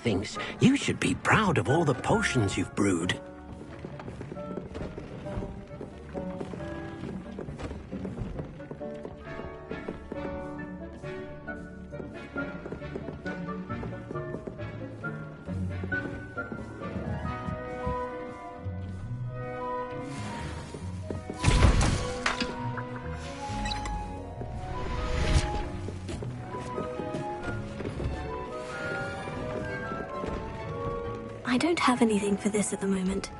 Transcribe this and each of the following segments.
thinks you should be proud of all the potions you've brewed. I don't have anything for this at the moment.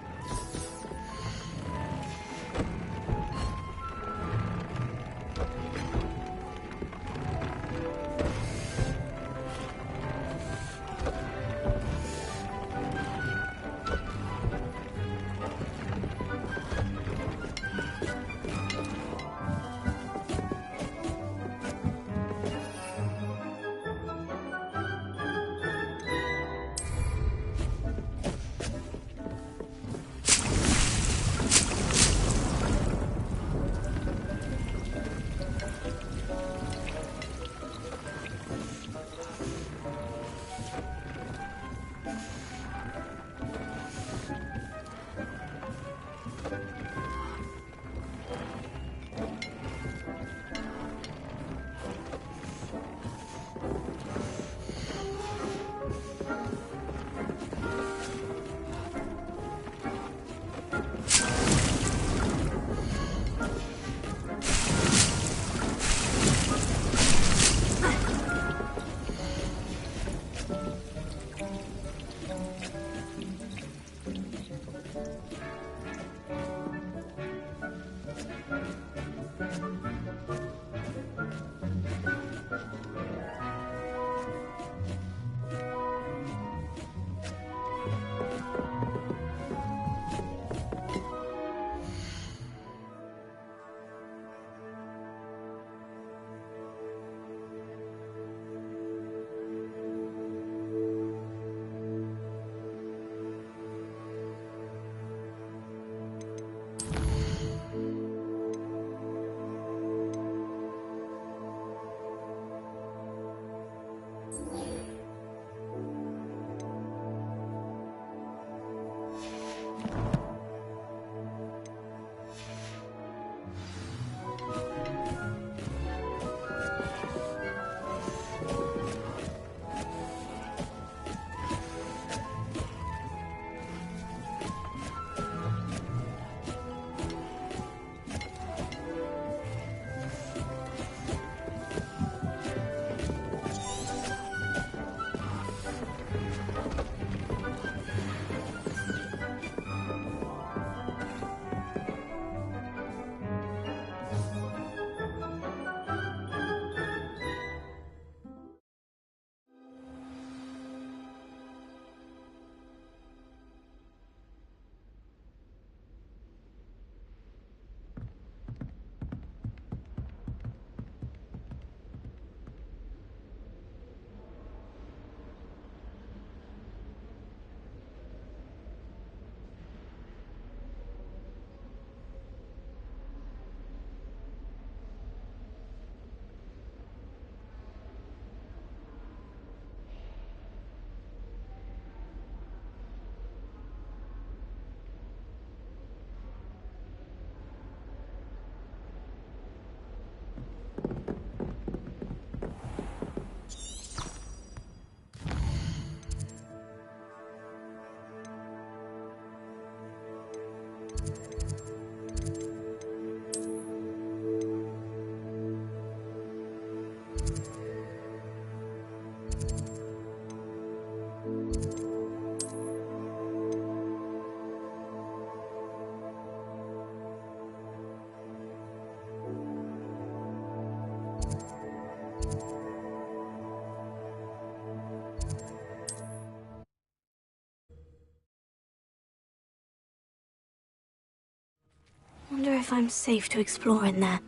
Wonder if I'm safe to explore in there.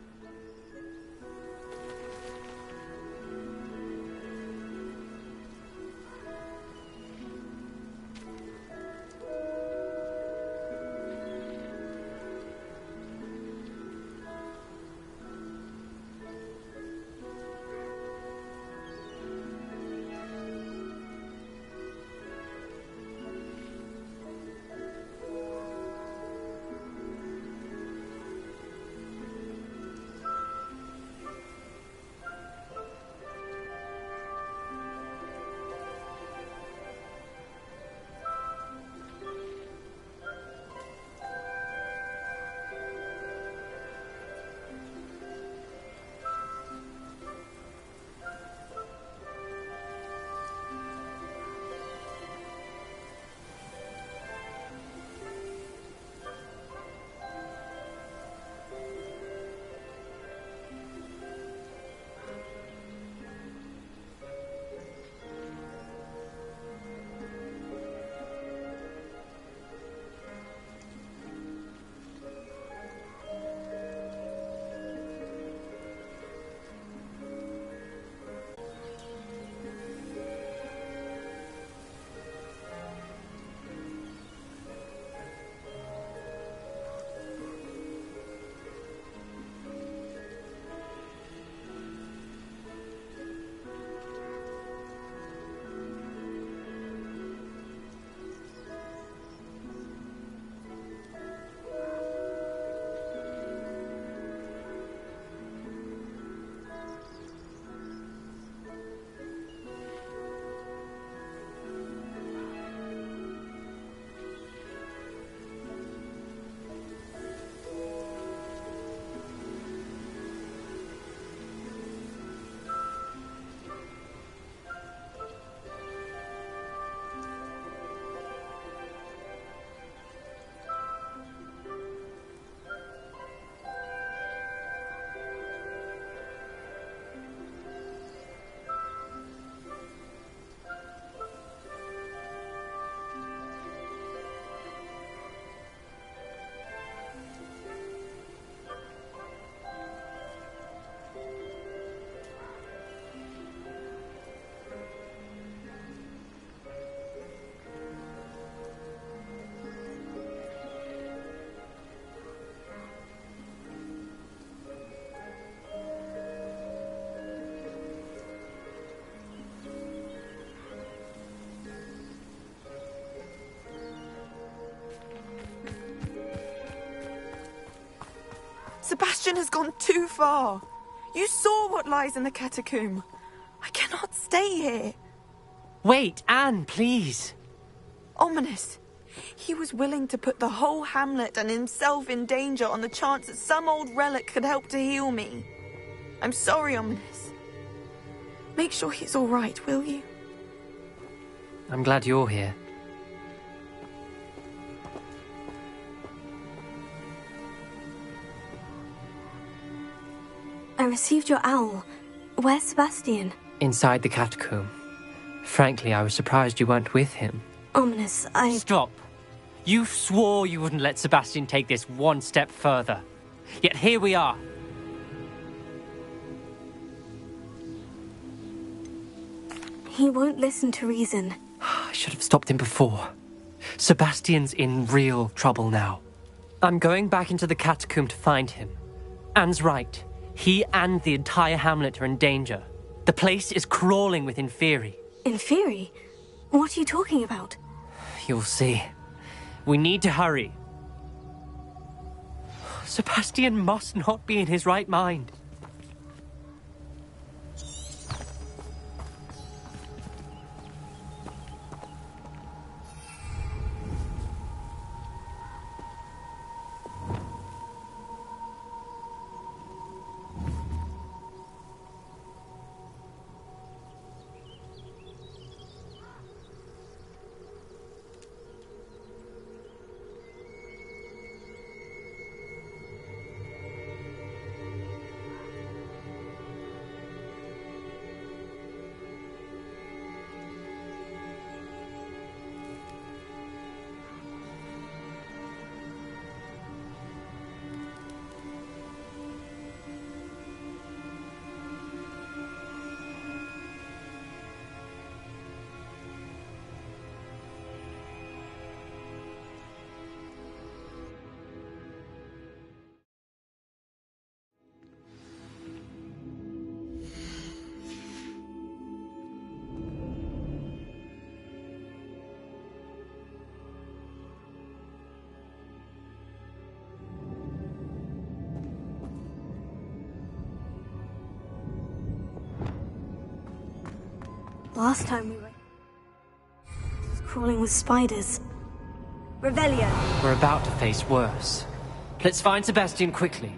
Sebastian has gone too far. You saw what lies in the catacomb. I cannot stay here. Wait, Anne, please. Ominous. He was willing to put the whole hamlet and himself in danger on the chance that some old relic could help to heal me. I'm sorry, Ominous. Make sure he's all right, will you? I'm glad you're here. I received your owl. Where's Sebastian? Inside the catacomb. Frankly, I was surprised you weren't with him. Ominous, Stop. You swore you wouldn't let Sebastian take this one step further. Yet here we are. He won't listen to reason. I should have stopped him before. Sebastian's in real trouble now. I'm going back into the catacomb to find him. Anne's right. He and the entire hamlet are in danger. The place is crawling with Inferi. Inferi? What are you talking about? You'll see. We need to hurry. Sebastian must not be in his right mind. Last time we were crawling with spiders. Revelio. We're about to face worse. Let's find Sebastian quickly.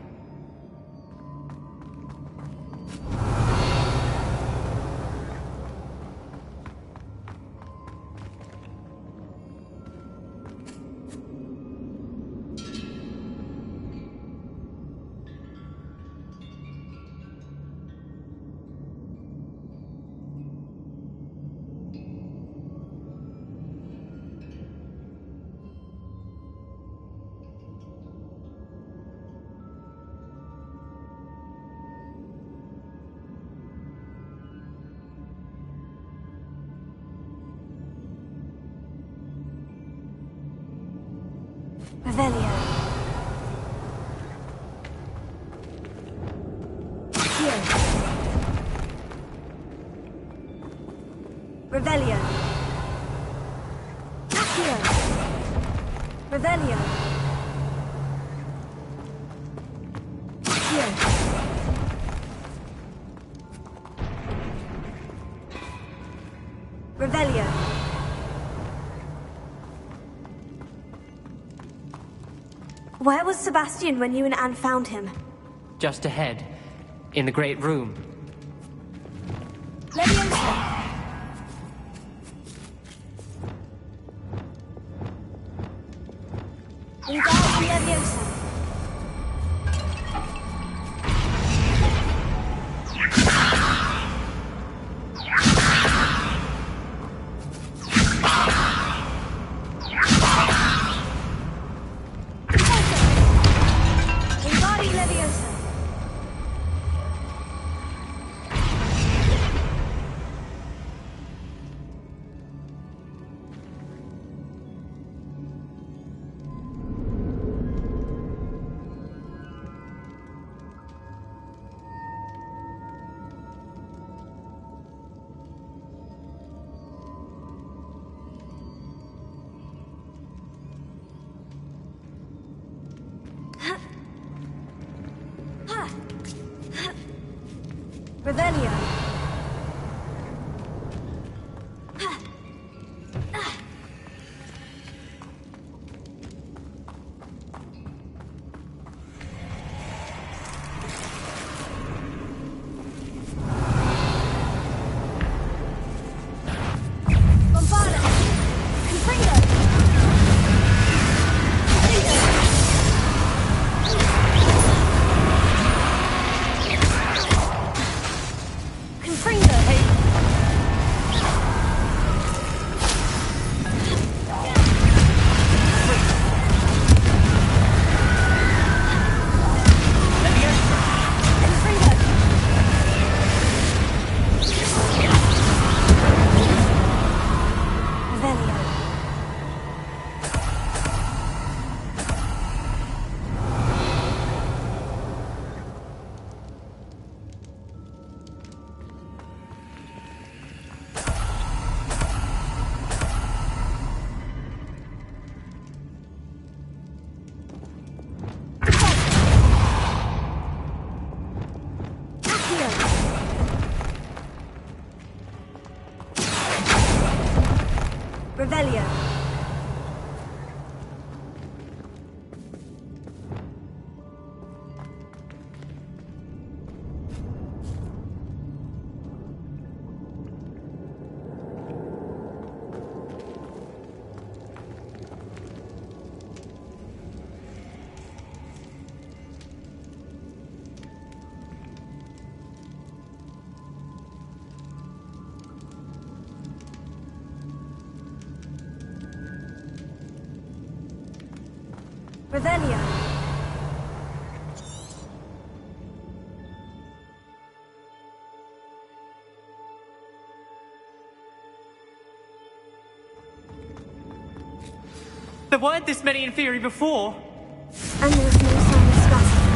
Revelio. Here. Revelio. Here. Revelio. Here. Revelio. Where was Sebastian when you and Anne found him? Just ahead, in the great room. Leviosa! Wingardium Leviosa! Wingardium Leviosa! Revelio. Revelio. Revelio. There weren't this many in theory before. And there was no sign of Sebastian.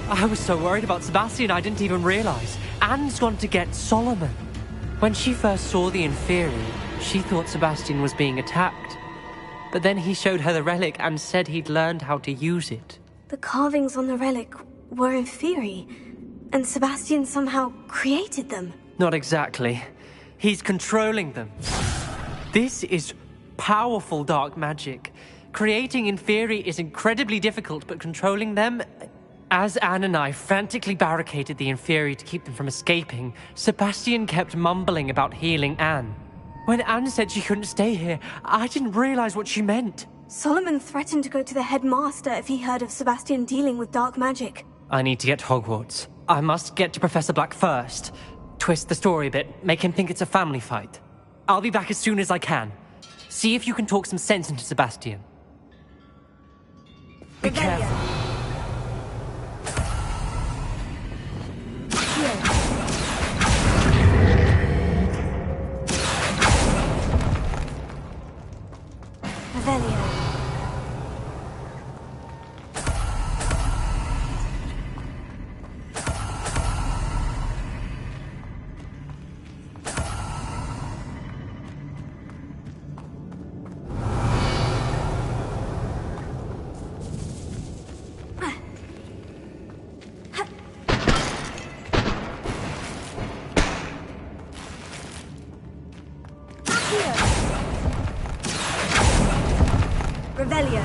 I was so worried about Sebastian I didn't even realize. Anne's gone to get Solomon. When she first saw the Inferi, she thought Sebastian was being attacked. But then he showed her the relic and said he'd learned how to use it. The carvings on the relic were Inferi, and Sebastian somehow created them. Not exactly. He's controlling them. This is powerful dark magic. Creating Inferi is incredibly difficult, but controlling them... As Anne and I frantically barricaded the Inferi to keep them from escaping, Sebastian kept mumbling about healing Anne. When Anne said she couldn't stay here, I didn't realize what she meant. Solomon threatened to go to the headmaster if he heard of Sebastian dealing with dark magic. I need to get to Hogwarts. I must get to Professor Black first. Twist the story a bit, make him think it's a family fight. I'll be back as soon as I can. See if you can talk some sense into Sebastian. Be careful. Revelio. Revelio.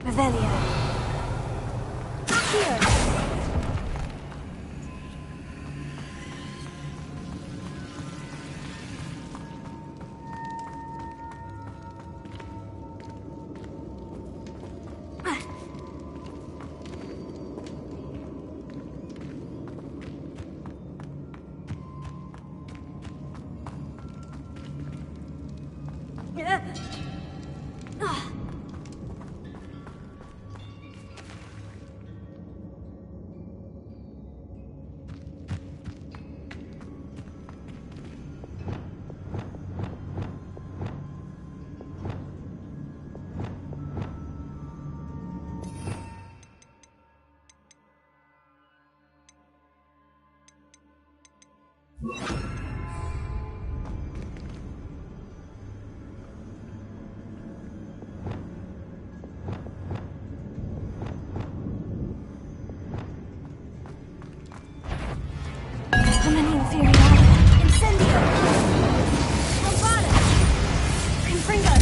Revelio. Accio. How many inferior? Incendio! Bombada! Confringo!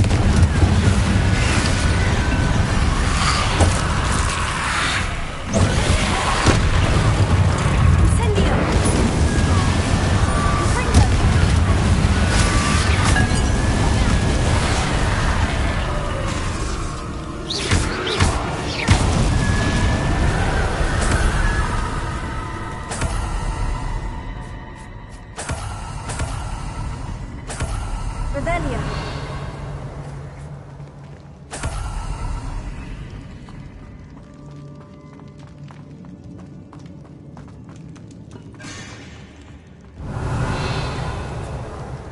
Incendio! Confringo! Revelio.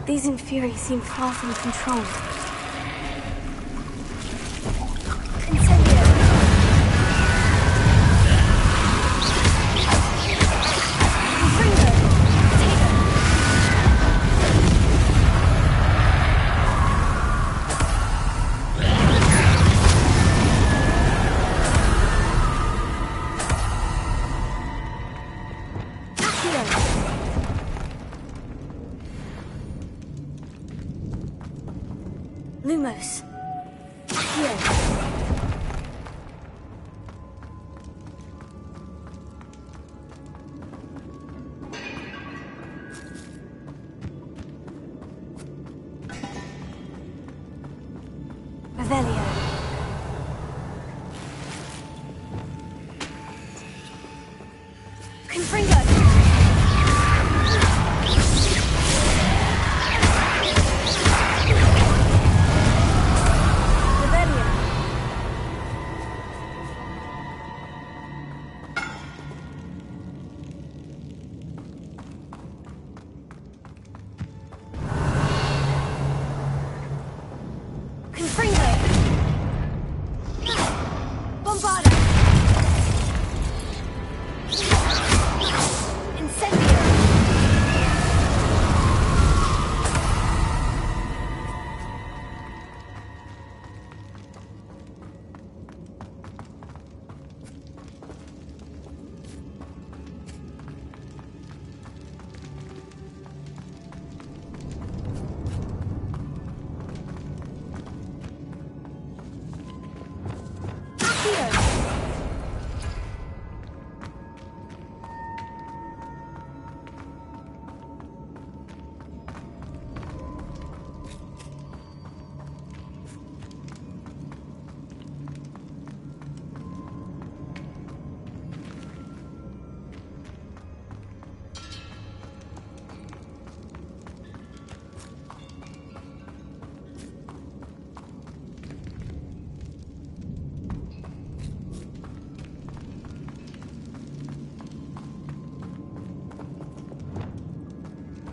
These Inferi seem far from control. Incendio. Confringo. Potato. Accio.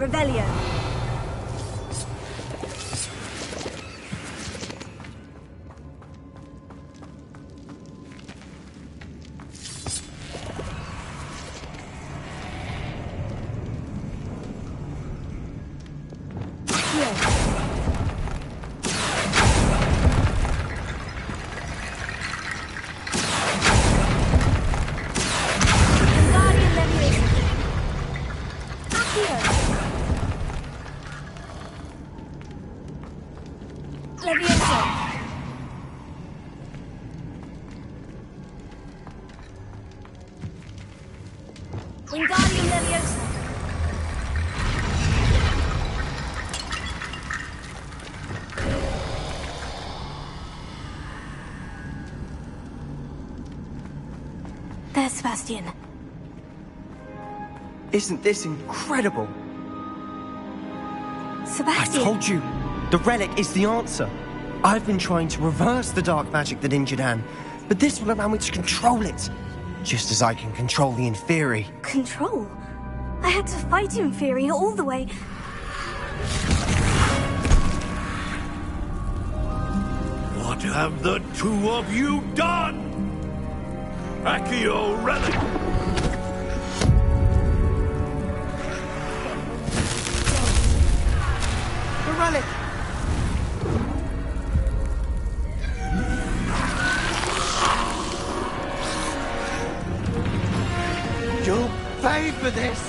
Revelio. Wingardium Leviosa. There's Sebastian. Isn't this incredible? Sebastian! I told you, the relic is the answer. I've been trying to reverse the dark magic that injured Anne, but this will allow me to control it. Just as I can control the Inferi. Control? I had to fight Inferi all the way. What have the two of you done? Accio relic! The relic! You'll pay for this!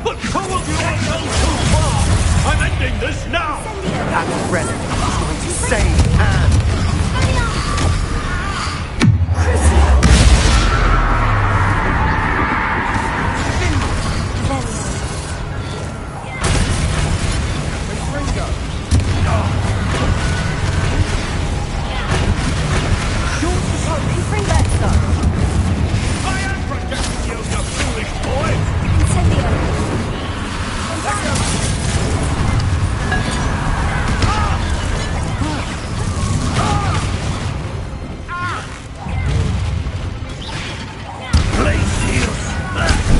But two of you are gone too far! I'm ending this now! That relic is going to save Anne! I am protecting you, you foolish boy! Place here!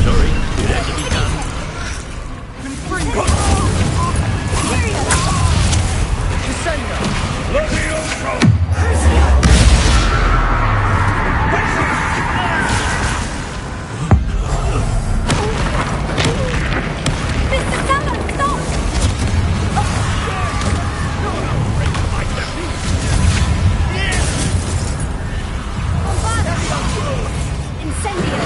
Sorry, it had to be done. Levioso! Mr. Summer, stop! Incendio!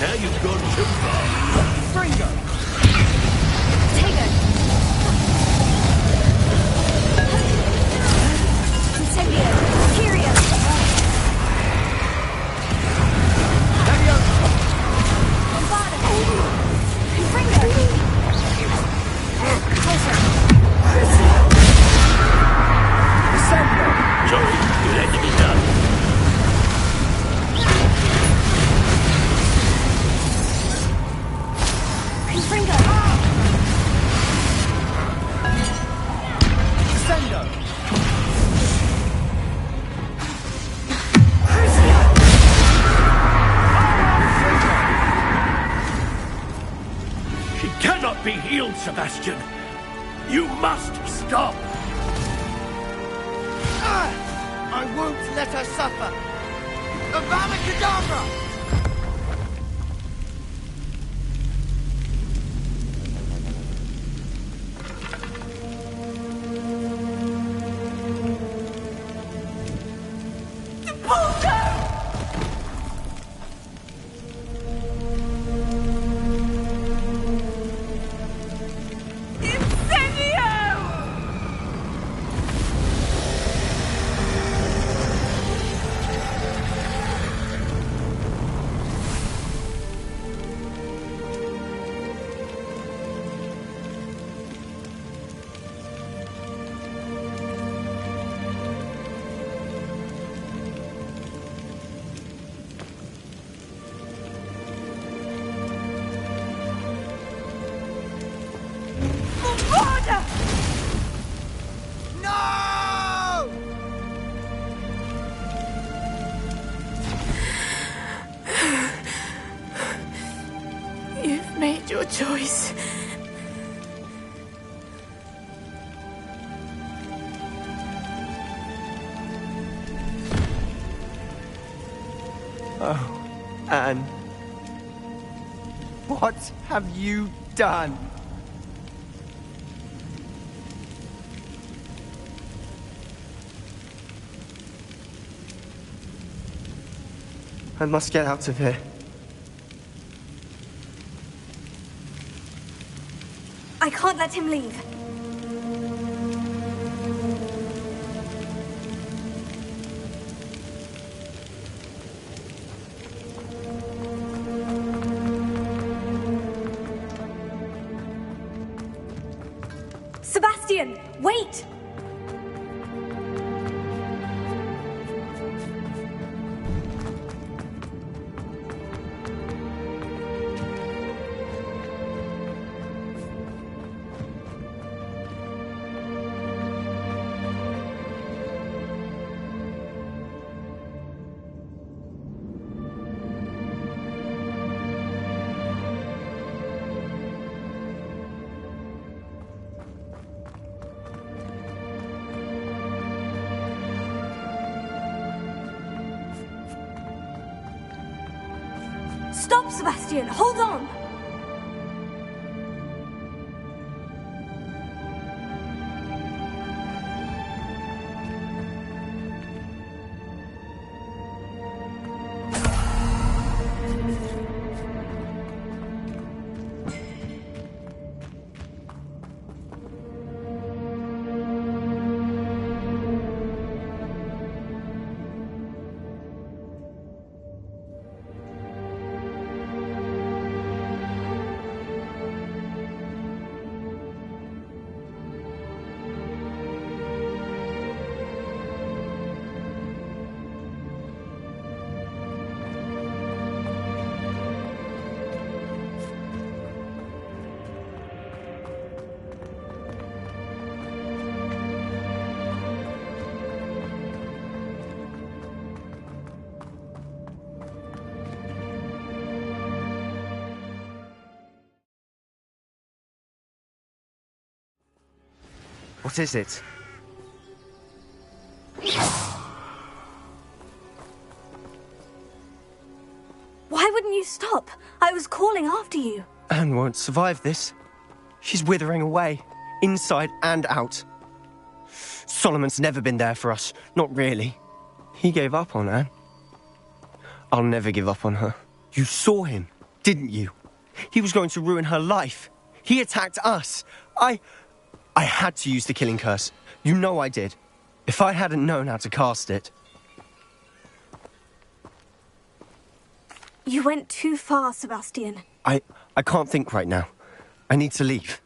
Now you've gone too far. Tego! Incendio! Curio! Bombarda! Confringo! Closer! Crucio! Sorry, it had to be done. Confringo! Crucio! She cannot be healed, Sebastian. You must stop. I won't let her suffer! Avada Kedavra! your choice. Oh, Anne. What have you done? I must get out of here. I can't let him leave. Sebastian, wait! Stop, Sebastian! Hold on! What is it? Why wouldn't you stop? I was calling after you. Anne won't survive this. She's withering away, inside and out. Solomon's never been there for us, not really. He gave up on Anne. I'll never give up on her. You saw him, didn't you? He was going to ruin her life. He attacked us. I had to use the killing curse. You know I did. If I hadn't known how to cast it... You went too far, Sebastian. I can't think right now. I need to leave.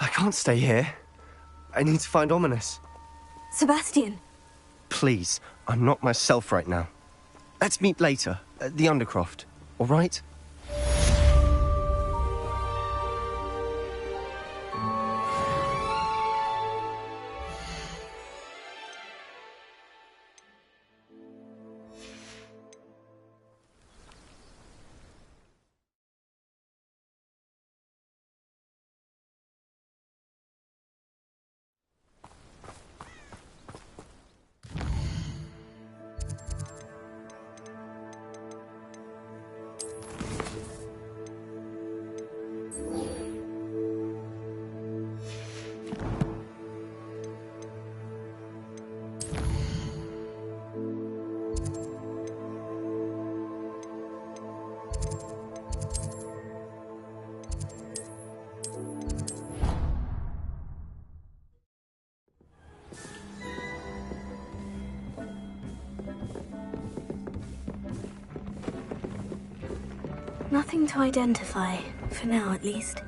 I can't stay here. I need to find Ominous. Sebastian. Please, I'm not myself right now. Let's meet later, at the Undercroft, all right? Nothing to identify, for now at least.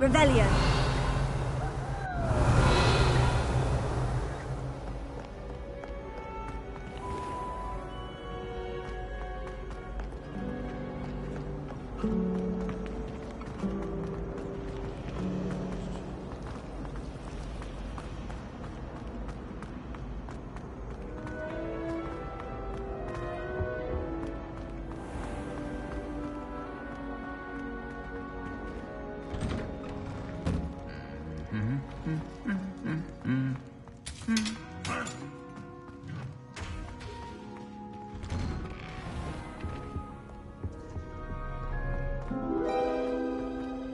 Revelio.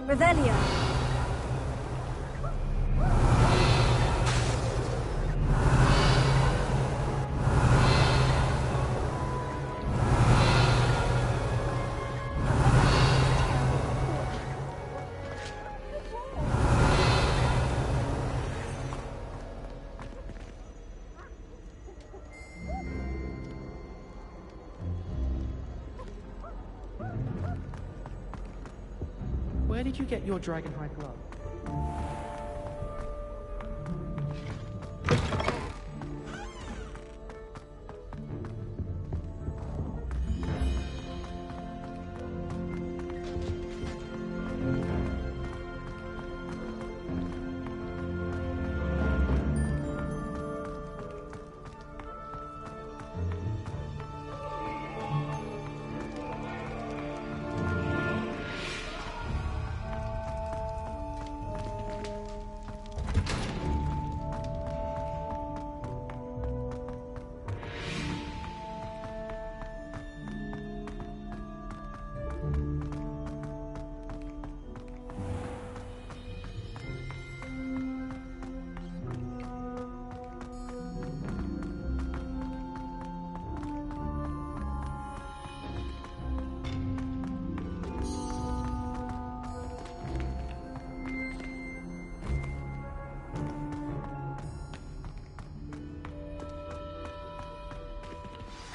Revelio. Where did you get your dragonhide glove?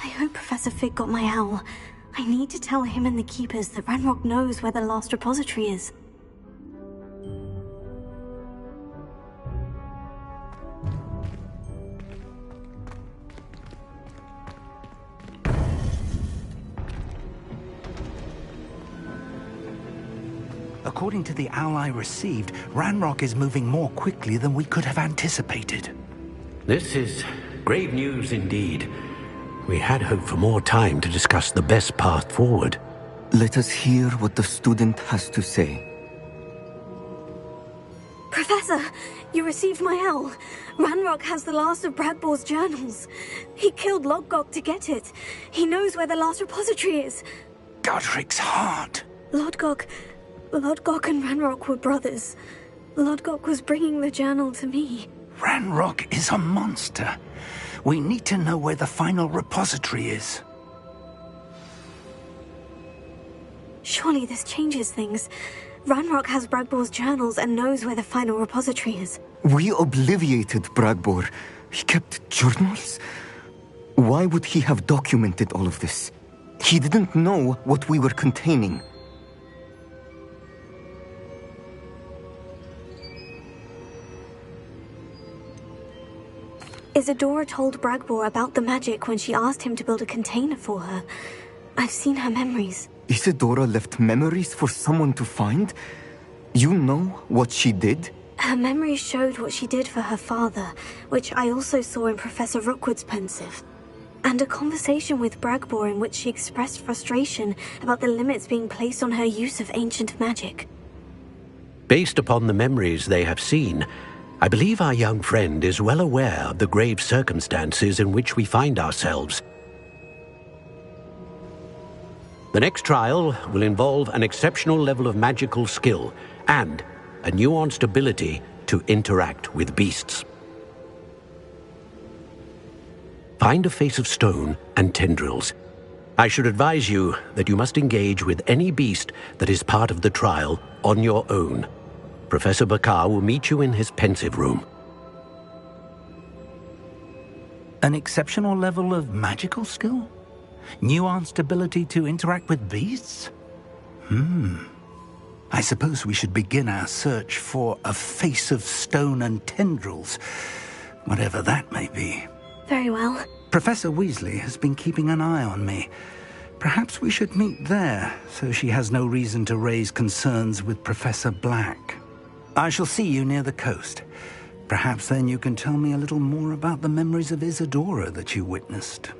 I hope Professor Fig got my owl. I need to tell him and the Keepers that Ranrock knows where the last repository is. According to the owl I received, Ranrock is moving more quickly than we could have anticipated. This is grave news indeed. We had hoped for more time to discuss the best path forward. Let us hear what the student has to say. Professor, you received my owl. Ranrock has the last of Bradbor's journals. He killed Lodgok to get it. He knows where the last repository is. Godric's heart. Lodgok and Ranrock were brothers. Lodgok was bringing the journal to me. Ranrock is a monster. We need to know where the final repository is. Surely this changes things. Ranrock has Bradbor's journals and knows where the final repository is. We obliviated Bradbor. He kept journals? Why would he have documented all of this? He didn't know what we were containing. Isadora told Bradbor about the magic when she asked him to build a container for her. I've seen her memories. Isadora left memories for someone to find? You know what she did? Her memories showed what she did for her father, which I also saw in Professor Rookwood's pensive. And a conversation with Bradbor in which she expressed frustration about the limits being placed on her use of ancient magic. Based upon the memories they have seen, I believe our young friend is well aware of the grave circumstances in which we find ourselves. The next trial will involve an exceptional level of magical skill and a nuanced ability to interact with beasts. Find a face of stone and tendrils. I should advise you that you must engage with any beast that is part of the trial on your own. Professor Bakar will meet you in his pensive room. An exceptional level of magical skill? Nuanced ability to interact with beasts? I suppose we should begin our search for a face of stone and tendrils, whatever that may be. Very well. Professor Weasley has been keeping an eye on me. Perhaps we should meet there, so she has no reason to raise concerns with Professor Black. I shall see you near the coast. Perhaps then you can tell me a little more about the memories of Isadora that you witnessed.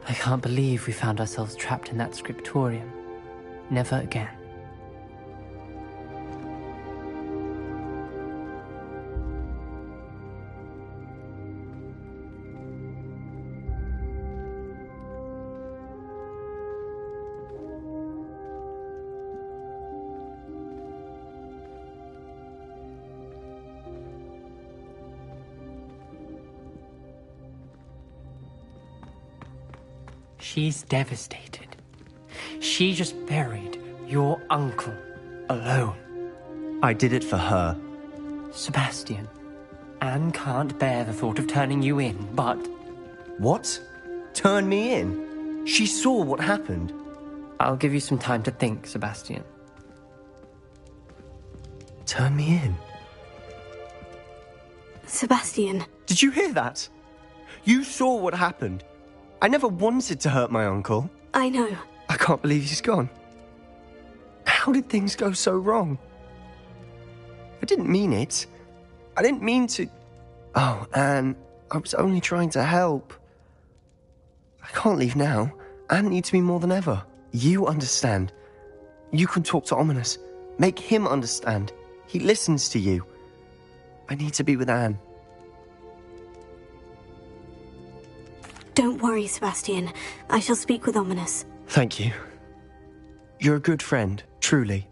I can't believe we found ourselves trapped in that scriptorium. Never again. She's devastated. She just buried your uncle alone. I did it for her. Sebastian, Anne can't bear the thought of turning you in, but... What? Turn me in? She saw what happened. I'll give you some time to think, Sebastian. Turn me in? Sebastian. Did you hear that? You saw what happened. I never wanted to hurt my uncle. I know. I can't believe he's gone. How did things go so wrong? I didn't mean it. I didn't mean to... Oh, Anne, I was only trying to help. I can't leave now. Anne needs me more than ever. You understand. You can talk to Ominous. Make him understand. He listens to you. I need to be with Anne. Don't worry, Sebastian. I shall speak with Ominous. Thank you. You're a good friend, truly.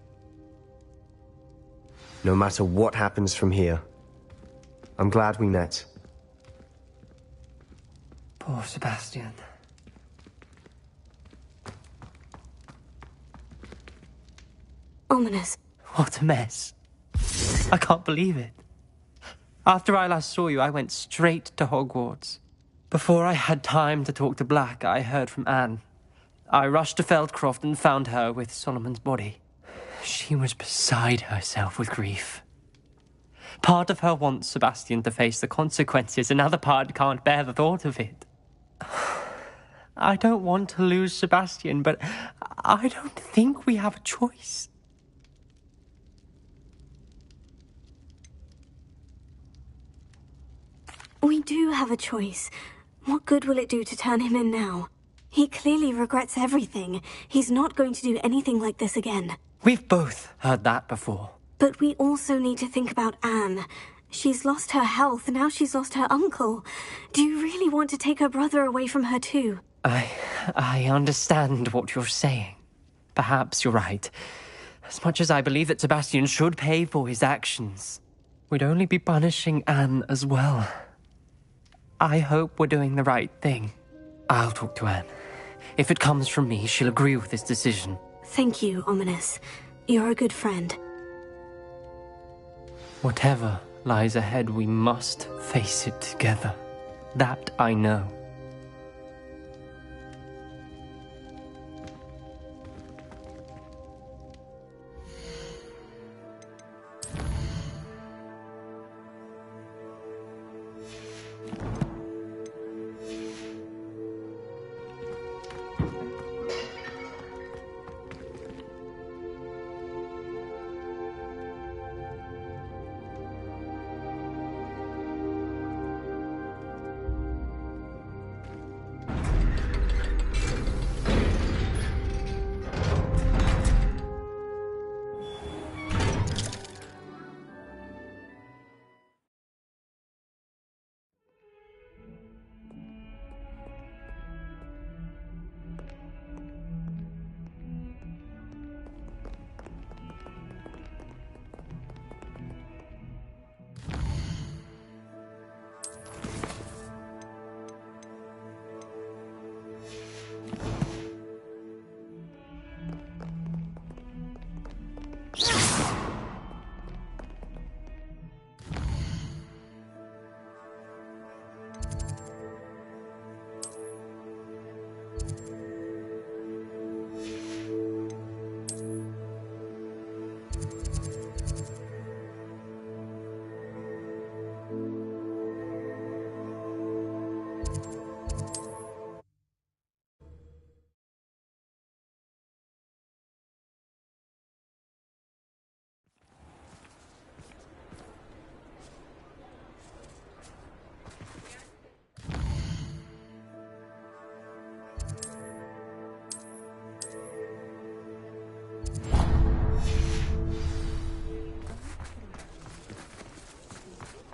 No matter what happens from here, I'm glad we met. Poor Sebastian. Ominous. What a mess. I can't believe it. After I last saw you, I went straight to Hogwarts. Before I had time to talk to Black, I heard from Anne. I rushed to Feldcroft and found her with Solomon's body. She was beside herself with grief. Part of her wants Sebastian to face the consequences, another part can't bear the thought of it. I don't want to lose Sebastian, but I don't think we have a choice. We do have a choice. What good will it do to turn him in now? He clearly regrets everything. He's not going to do anything like this again. We've both heard that before. But we also need to think about Anne. She's lost her health, now she's lost her uncle. Do you really want to take her brother away from her too? I understand what you're saying. Perhaps you're right. As much as I believe that Sebastian should pay for his actions, we'd only be punishing Anne as well. I hope we're doing the right thing. I'll talk to Anne. If it comes from me, she'll agree with this decision. Thank you, Ominous. You're a good friend. Whatever lies ahead, we must face it together. That I know.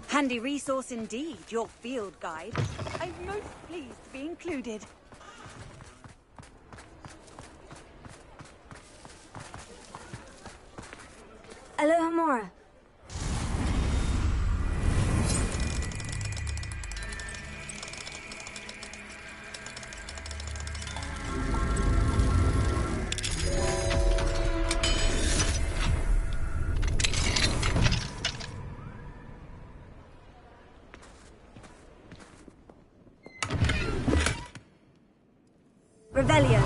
Handy resource indeed, your field guide. I'm most pleased to be included. Aloha Mora. Revelio.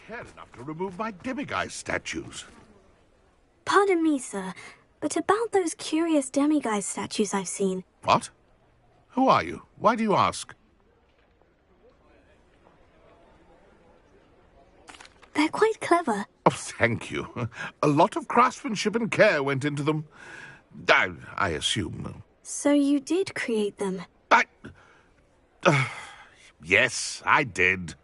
Care enough to remove my demiguise statues. Pardon me, sir, but about those curious demiguise statues I've seen. What? Who are you? Why do you ask? They're quite clever. Oh, thank you. A lot of craftsmanship and care went into them. I assume. So you did create them? Yes, I did.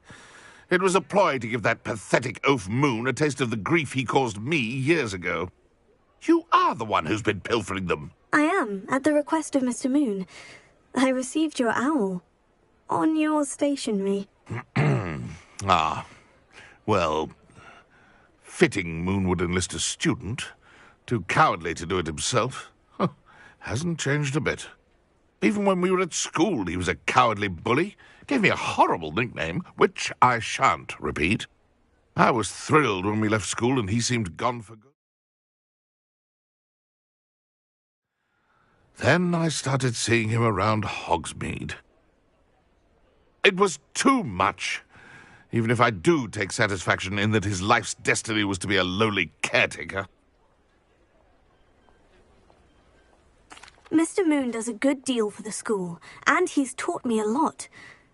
It was a ploy to give that pathetic oaf Moon a taste of the grief he caused me years ago. You are the one who's been pilfering them. I am, at the request of Mr. Moon. I received your owl. On your stationery. Ah. Well, fitting Moon would enlist a student. Too cowardly to do it himself. Hasn't changed a bit. Even when we were at school, he was a cowardly bully. Gave me a horrible nickname, which I shan't repeat. I was thrilled when we left school and he seemed gone for good. Then I started seeing him around Hogsmeade. It was too much. Even if I do take satisfaction in that his life's destiny was to be a lowly caretaker. Mr. Moon does a good deal for the school, and he's taught me a lot.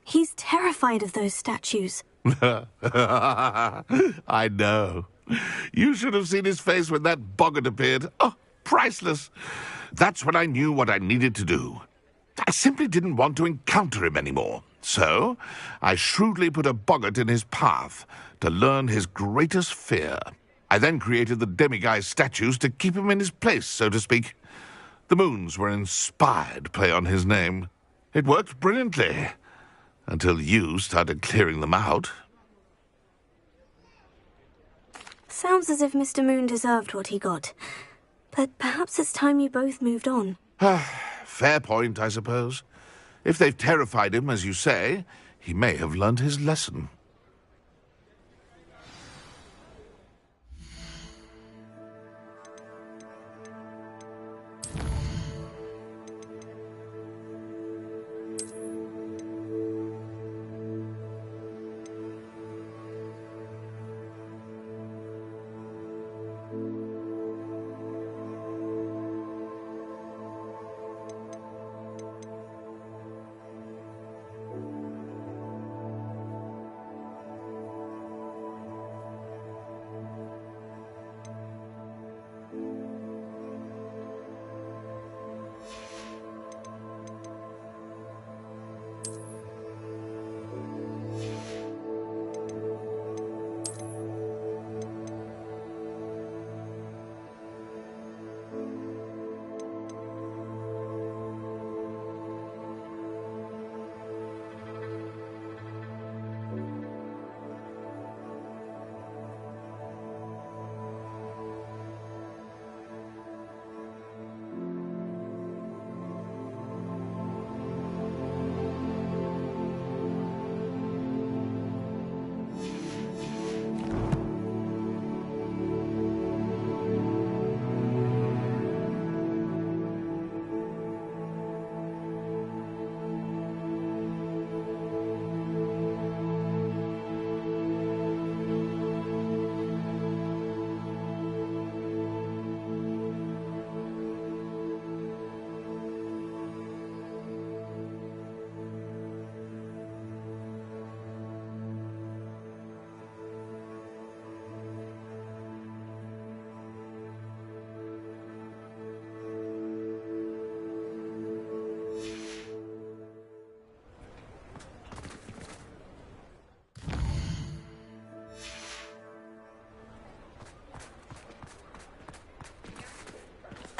He's terrified of those statues. I know. You should have seen his face when that boggart appeared. Oh, priceless. That's when I knew what I needed to do. I simply didn't want to encounter him anymore. So, I shrewdly put a boggart in his path to learn his greatest fear. I then created the demiguise statues to keep him in his place, so to speak. The moons were inspired play on his name. It worked brilliantly. Until you started clearing them out. Sounds as if Mr. Moon deserved what he got. But perhaps it's time you both moved on. Fair point, I suppose. If they've terrified him, as you say, he may have learned his lesson.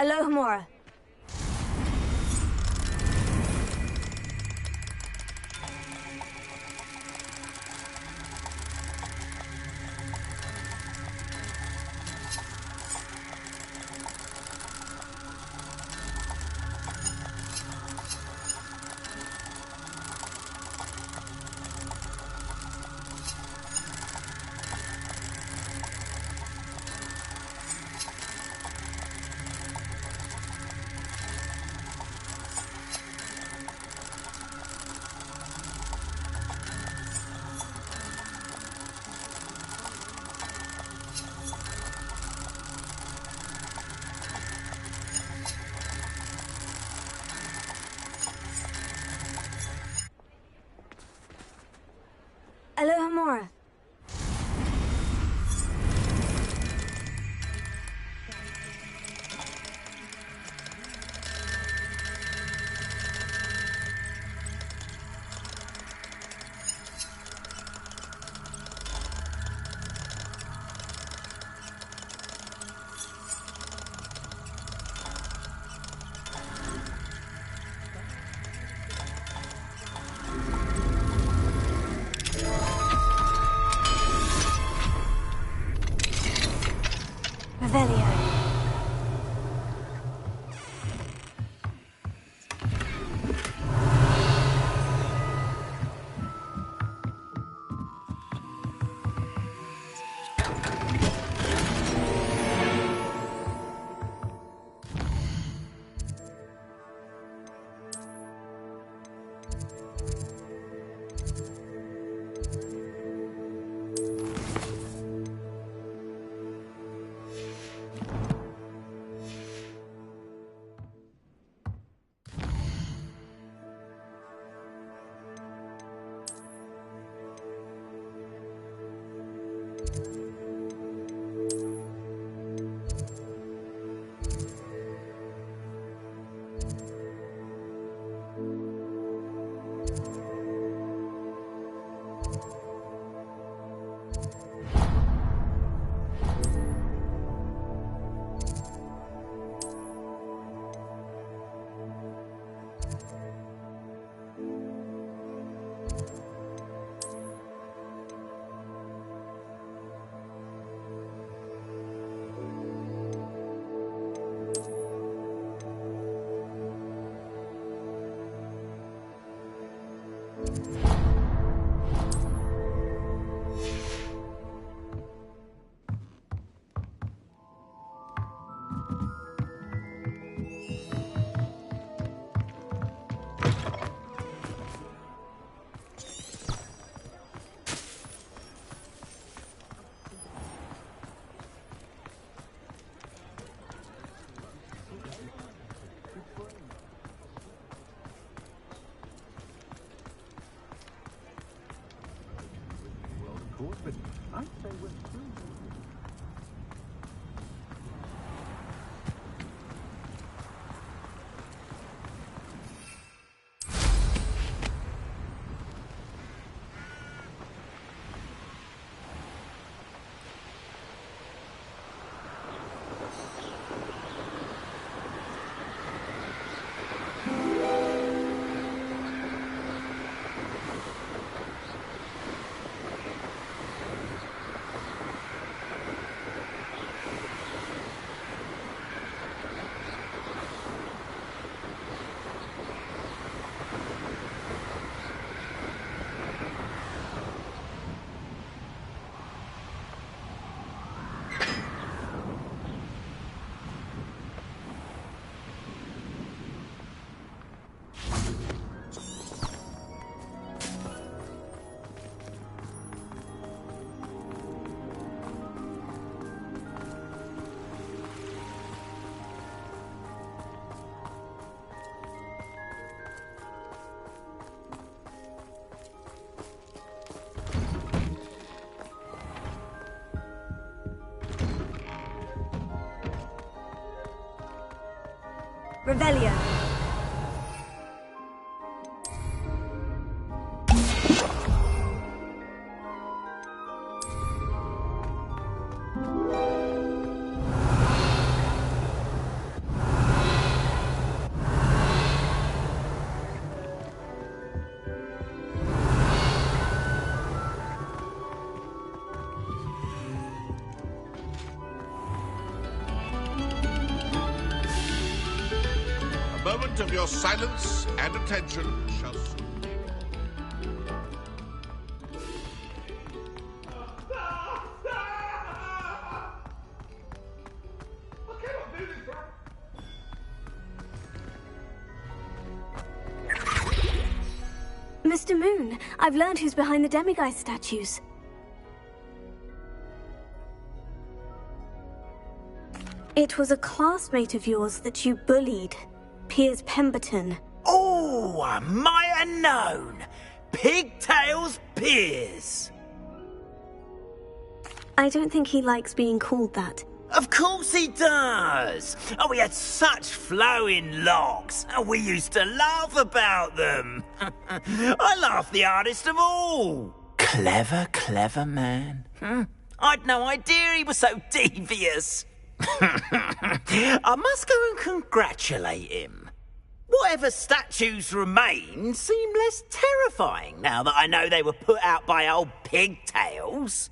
Alohomora. Revelio. A moment of your silence and attention shall soon be. Mr. Moon, I've learned who's behind the demiguise statues. It was a classmate of yours that you bullied, Piers Pemberton. Oh, I might have known. Pigtails Piers. I don't think he likes being called that. Of course he does. Oh, he had such flowing locks, and we used to laugh about them. I laughed the hardest of all. Clever, clever man. I'd no idea he was so devious. I must go and congratulate him. Whatever statues remain seem less terrifying now that I know they were put out by old pigtails.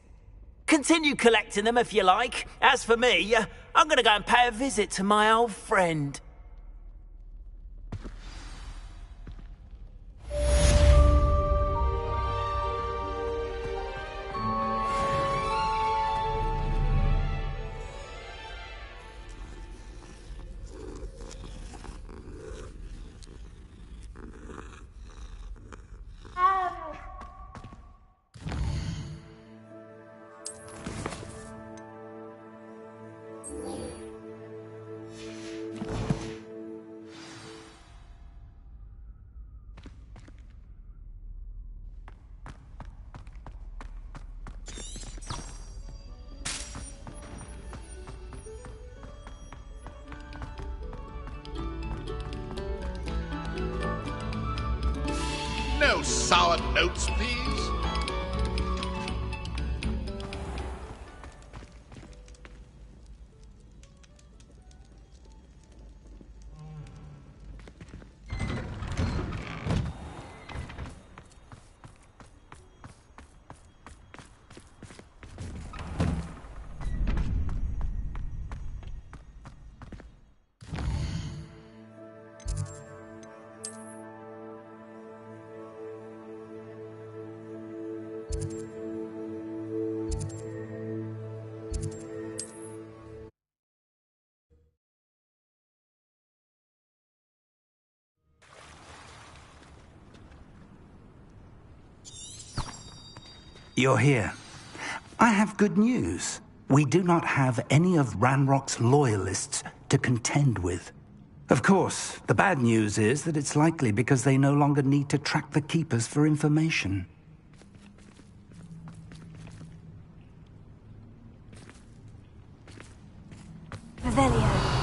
Continue collecting them if you like. As for me, I'm going to go and pay a visit to my old friend. No sour notes, please. You're here. I have good news. We do not have any of Ranrock's loyalists to contend with. Of course, the bad news is that it's likely because they no longer need to track the Keepers for information. Revelio.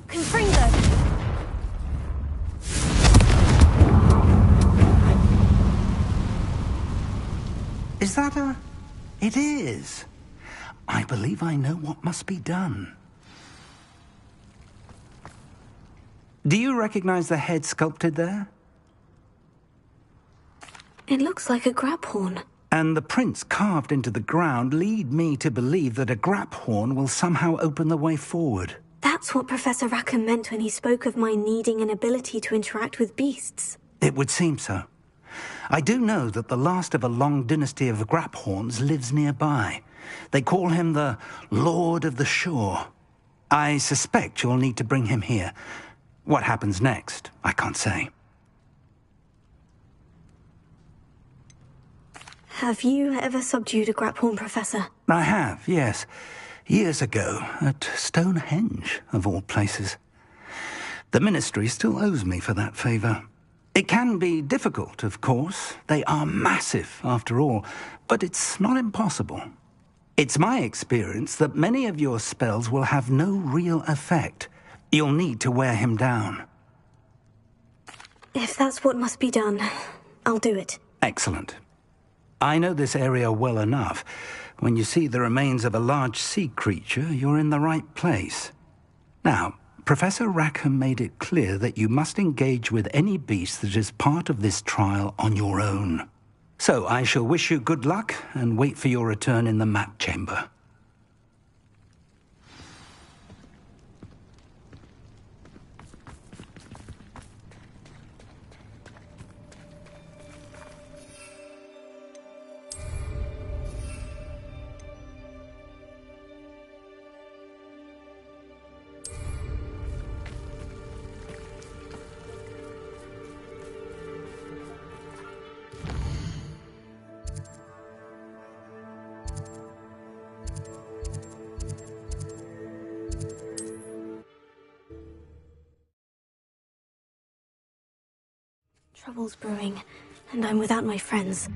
Confringo. Is that a... It is. I believe I know what must be done. Do you recognize the head sculpted there? It looks like a grab horn. And the prints carved into the ground lead me to believe that a grab horn will somehow open the way forward. That's what Professor Rackham meant when he spoke of my needing an ability to interact with beasts. It would seem so. I do know that the last of a long dynasty of Graphorns lives nearby. They call him the Lord of the Shore. I suspect you'll need to bring him here. What happens next, I can't say. Have you ever subdued a Graphorn, Professor? I have, yes. Years ago, at Stonehenge, of all places. The Ministry still owes me for that favor. It can be difficult, of course. They are massive, after all, but it's not impossible. It's my experience that many of your spells will have no real effect. You'll need to wear him down. If that's what must be done, I'll do it. Excellent. I know this area well enough. When you see the remains of a large sea creature, you're in the right place. Now, Professor Rackham made it clear that you must engage with any beast that is part of this trial on your own. So I shall wish you good luck and wait for your return in the map chamber. Trouble's brewing, and I'm without my friends.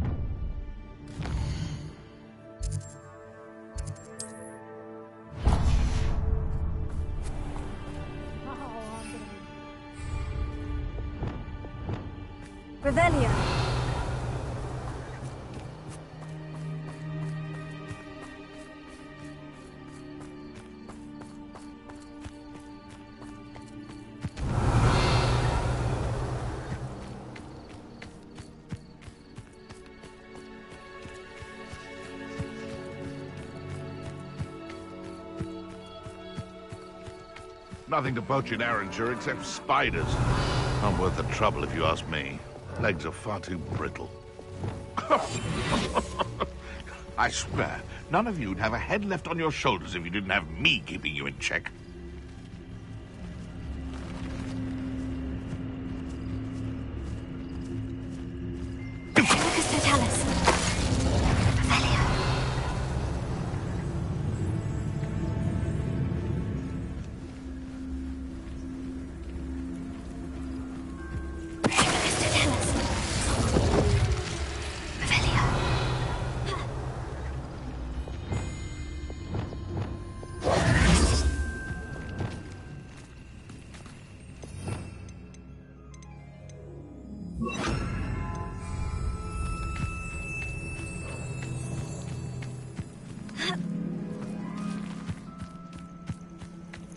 Revelio. Nothing to poach in Arranger except spiders. Not worth the trouble if you ask me. Legs are far too brittle. I swear, none of you'd have a head left on your shoulders if you didn't have me keeping you in check.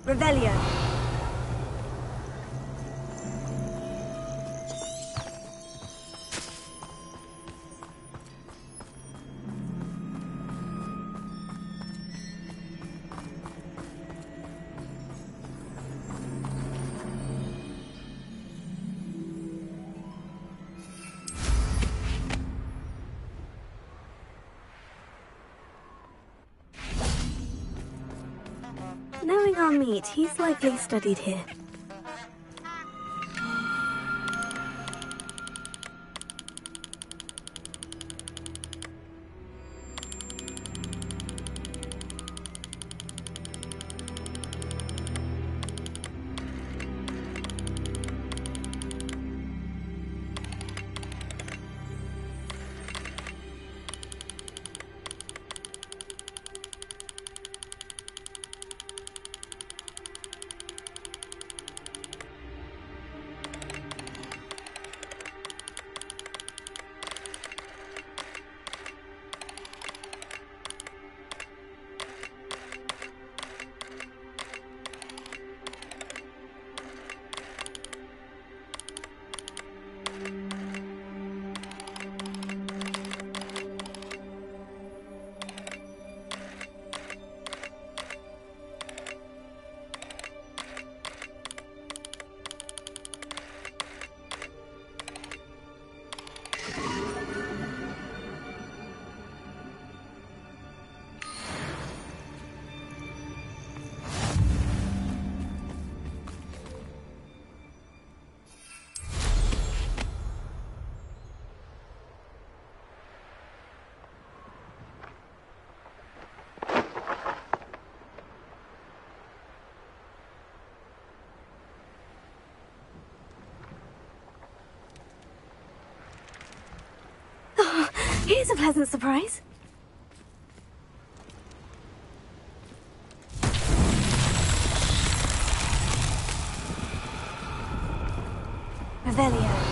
Revelio. Knowing our meat, he's likely studied here. Here's a pleasant surprise. Revelio.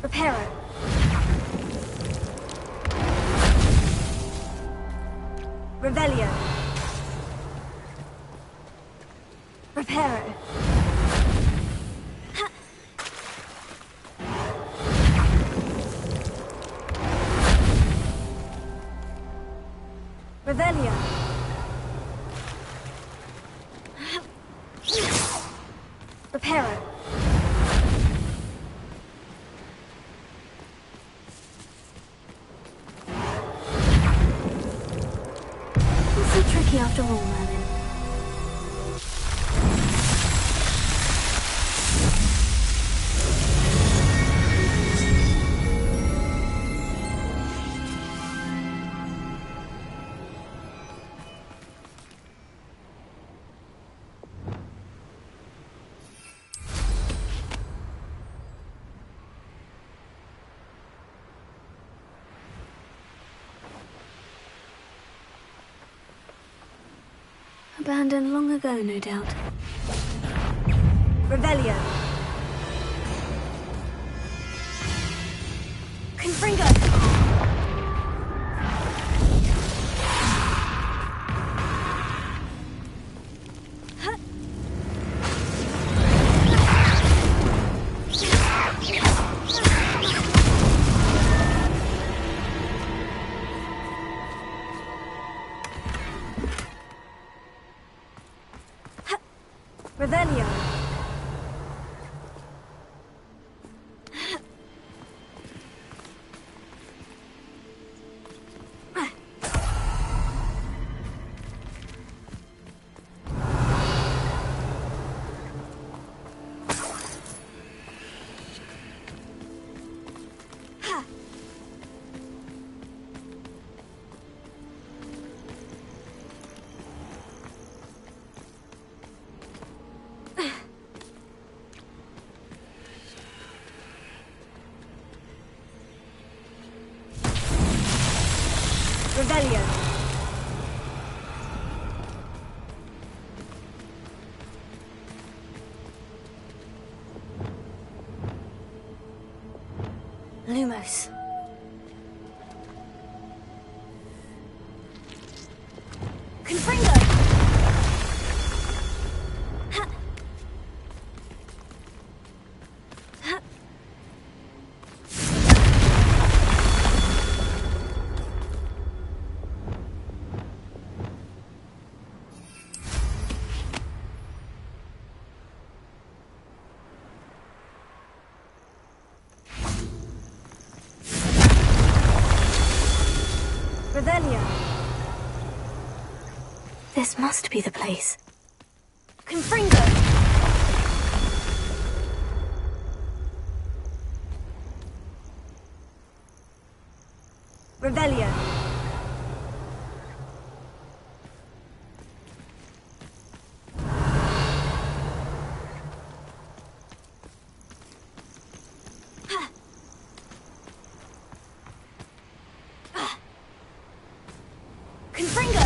Reparo. Revelio. Reparo. Revelio. Reparo. It's so tricky after all, Merlin. Abandoned long ago, no doubt. Revelio. Confringo. Revelio. Revelio. Lumos. Confringo. Revelio. This must be the place. Confringo. Revelio. Confringo.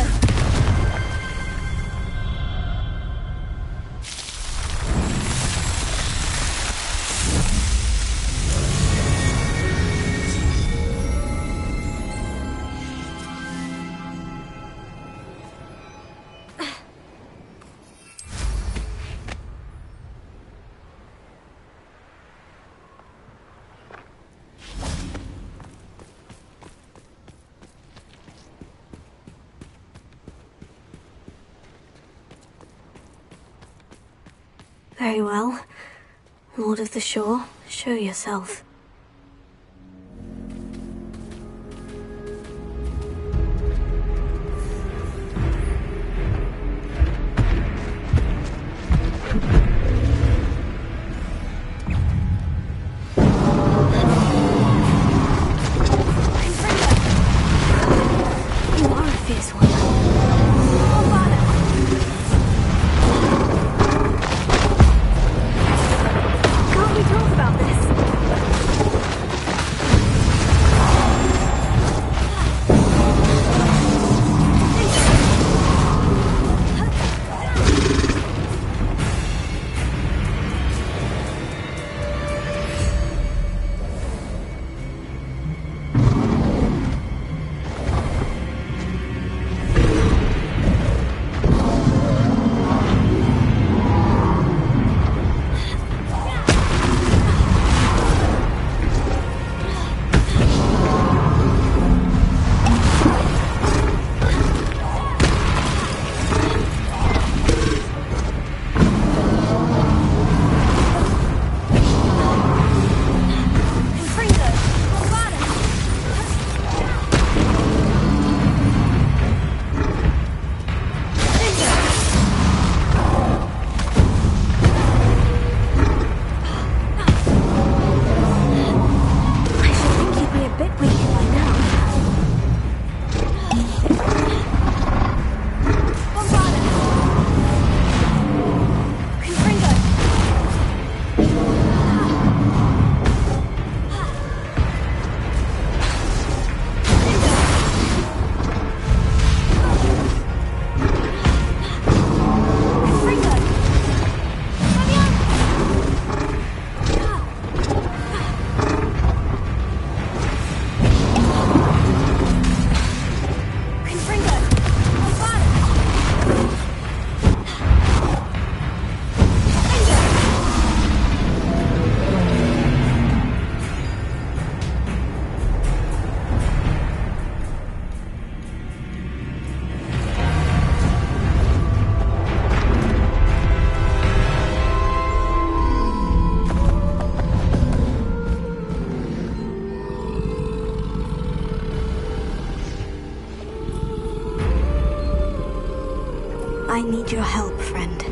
Very well. Lord of the Shore, show yourself. You are a fierce one. Can't we talk about this? I need your help, friend.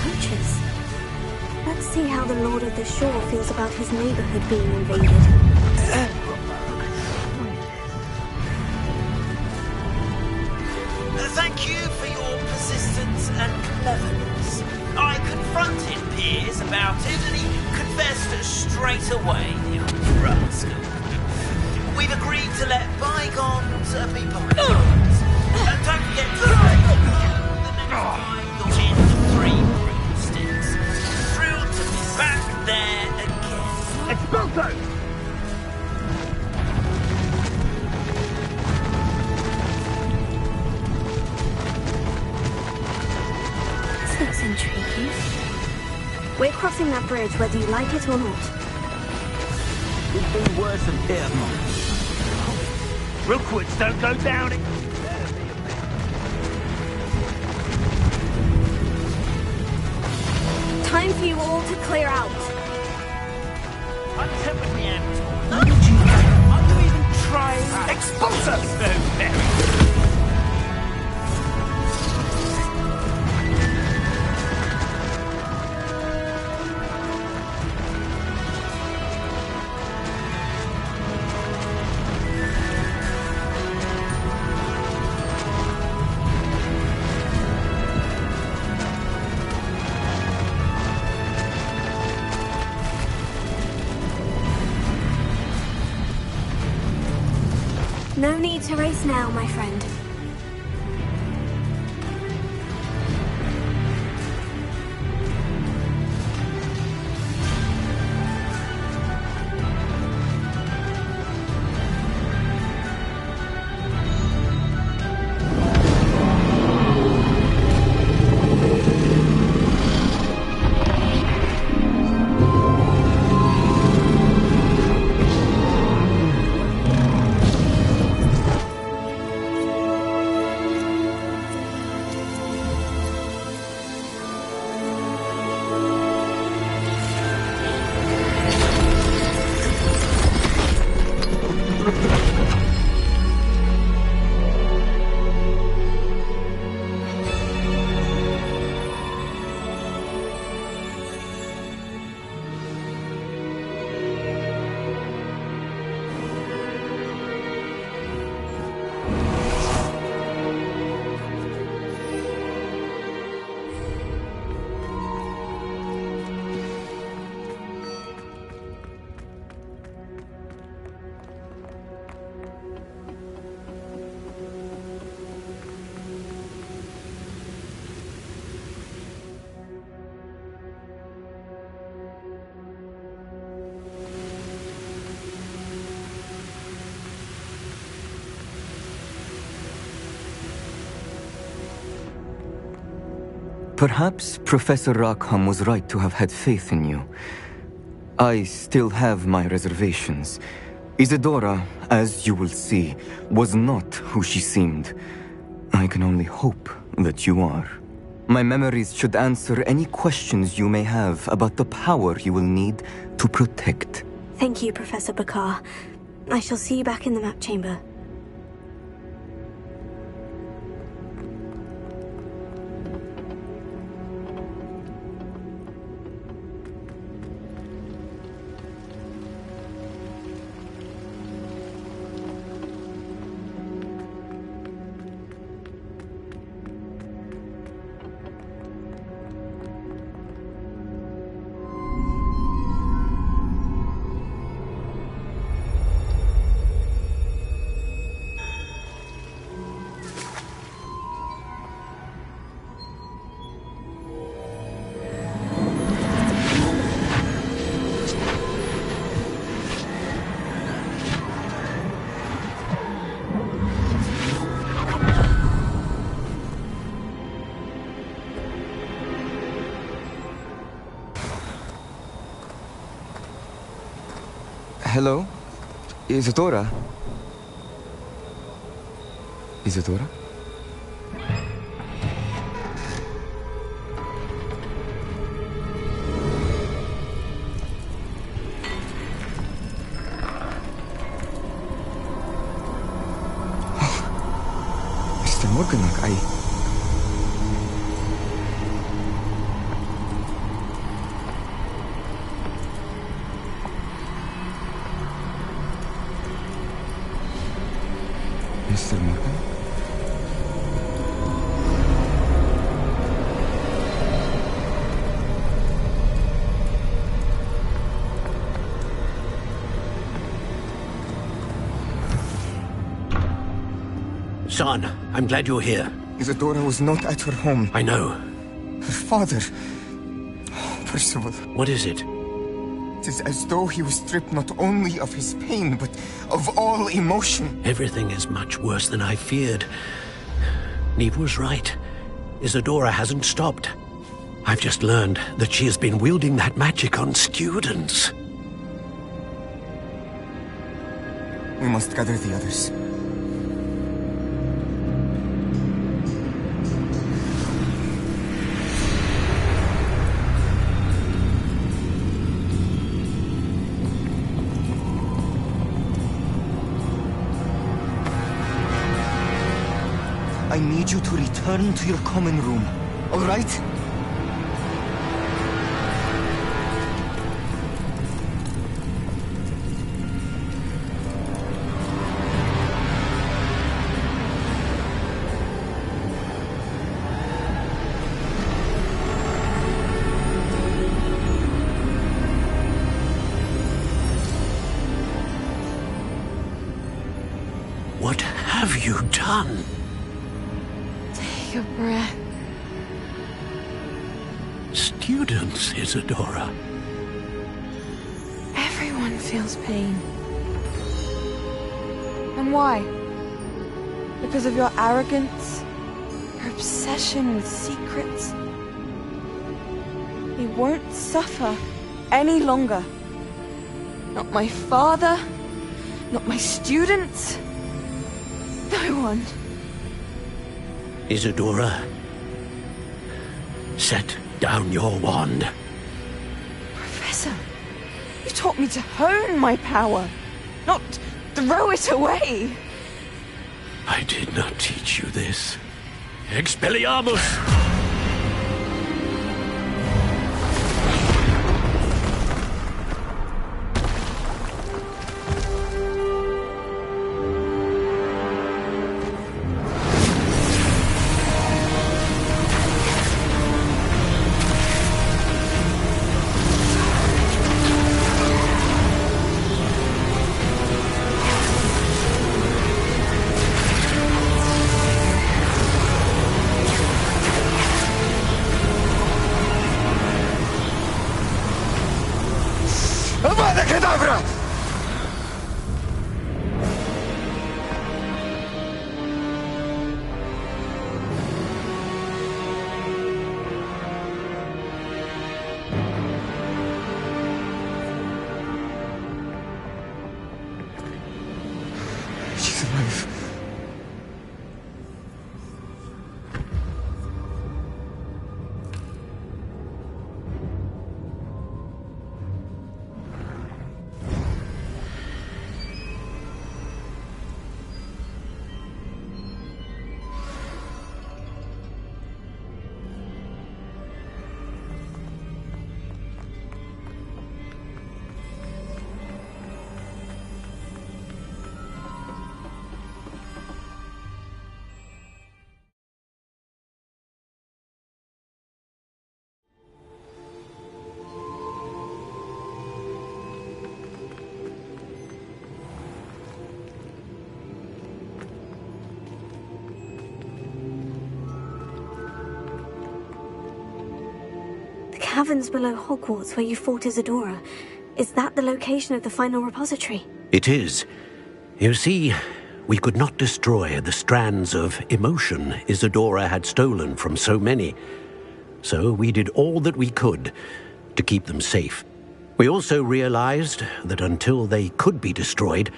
Poachers. Let's see how the Lord of the Shore feels about his neighborhood being invaded. Thank you for your persistence and cleverness. I confronted Piers about it and he confessed straight away, the old rascal. We've agreed to let bygones be bygones. Don't forget to the next time you're in the Three Broomsticks. Thrilled to be back there again. Expulso! This looks intriguing. We're crossing that bridge whether you like it or not. Could be worse than Piermont. Rookwoods don't go down it. Time for you all to clear out. Untempered Neanderthal. Are you even trying? Expulso! Oh, Mary. No need to race now, my friend. Perhaps Professor Rackham was right to have had faith in you. I still have my reservations. Isadora, as you will see, was not who she seemed. I can only hope that you are. My memories should answer any questions you may have about the power you will need to protect. Thank you, Professor Bakar. I shall see you back in the map chamber. Hello? Isadora? Isadora? Mr. Morganach, Mr. Morgan? Son, I'm glad you're here. Isadora was not at her home. I know. Her father... Percival. What is it? It is as though he was stripped not only of his pain, but of all emotion. Everything is much worse than I feared. Neve was right. Isadora hasn't stopped. I've just learned that she has been wielding that magic on students. We must gather the others. I need you to return to your common room, all right? What have you done? Take a breath. Students, Isadora. Everyone feels pain. And why? Because of your arrogance? Your obsession with secrets? He won't suffer any longer. Not my father, not my students, no one. Isadora, set down your wand. Professor, you taught me to hone my power, not throw it away. I did not teach you this. Expelliarmus! She's alive. caverns below Hogwarts where you fought Isadora. Is that the location of the final repository? It is. You see, we could not destroy the strands of emotion Isadora had stolen from so many. So we did all that we could to keep them safe. We also realized that until they could be destroyed,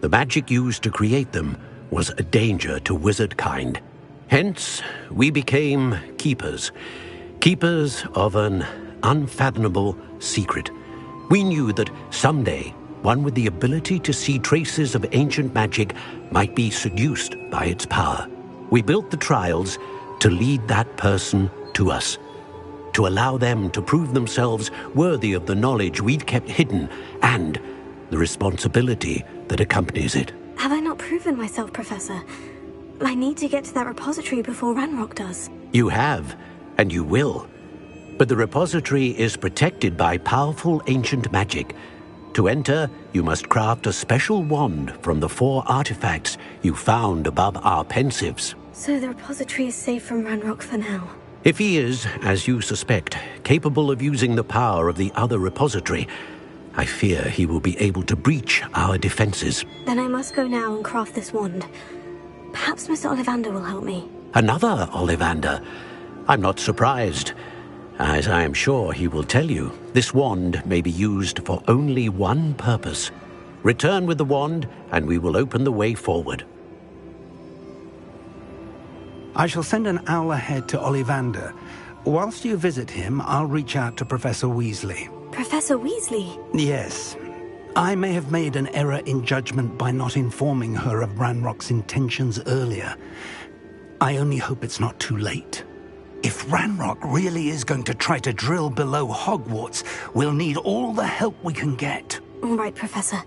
the magic used to create them was a danger to wizard kind. Hence, we became keepers. Keepers of an unfathomable secret. We knew that someday, one with the ability to see traces of ancient magic might be seduced by its power. We built the trials to lead that person to us, to allow them to prove themselves worthy of the knowledge we'd kept hidden and the responsibility that accompanies it. Have I not proven myself, Professor? I need to get to that repository before Ranrock does. You have, and you will. But the repository is protected by powerful ancient magic. To enter, you must craft a special wand from the 4 artifacts you found above our pensives. So the repository is safe from Ranrock for now. If he is, as you suspect, capable of using the power of the other repository, I fear he will be able to breach our defenses. Then I must go now and craft this wand. Perhaps Mr. Ollivander will help me. Another Ollivander? I'm not surprised. As I am sure he will tell you, this wand may be used for only one purpose. Return with the wand, and we will open the way forward. I shall send an owl ahead to Ollivander. Whilst you visit him, I'll reach out to Professor Weasley. Professor Weasley? Yes. I may have made an error in judgment by not informing her of Ranrock's intentions earlier. I only hope it's not too late. If Ranrock really is going to try to drill below Hogwarts, we'll need all the help we can get. All right, Professor.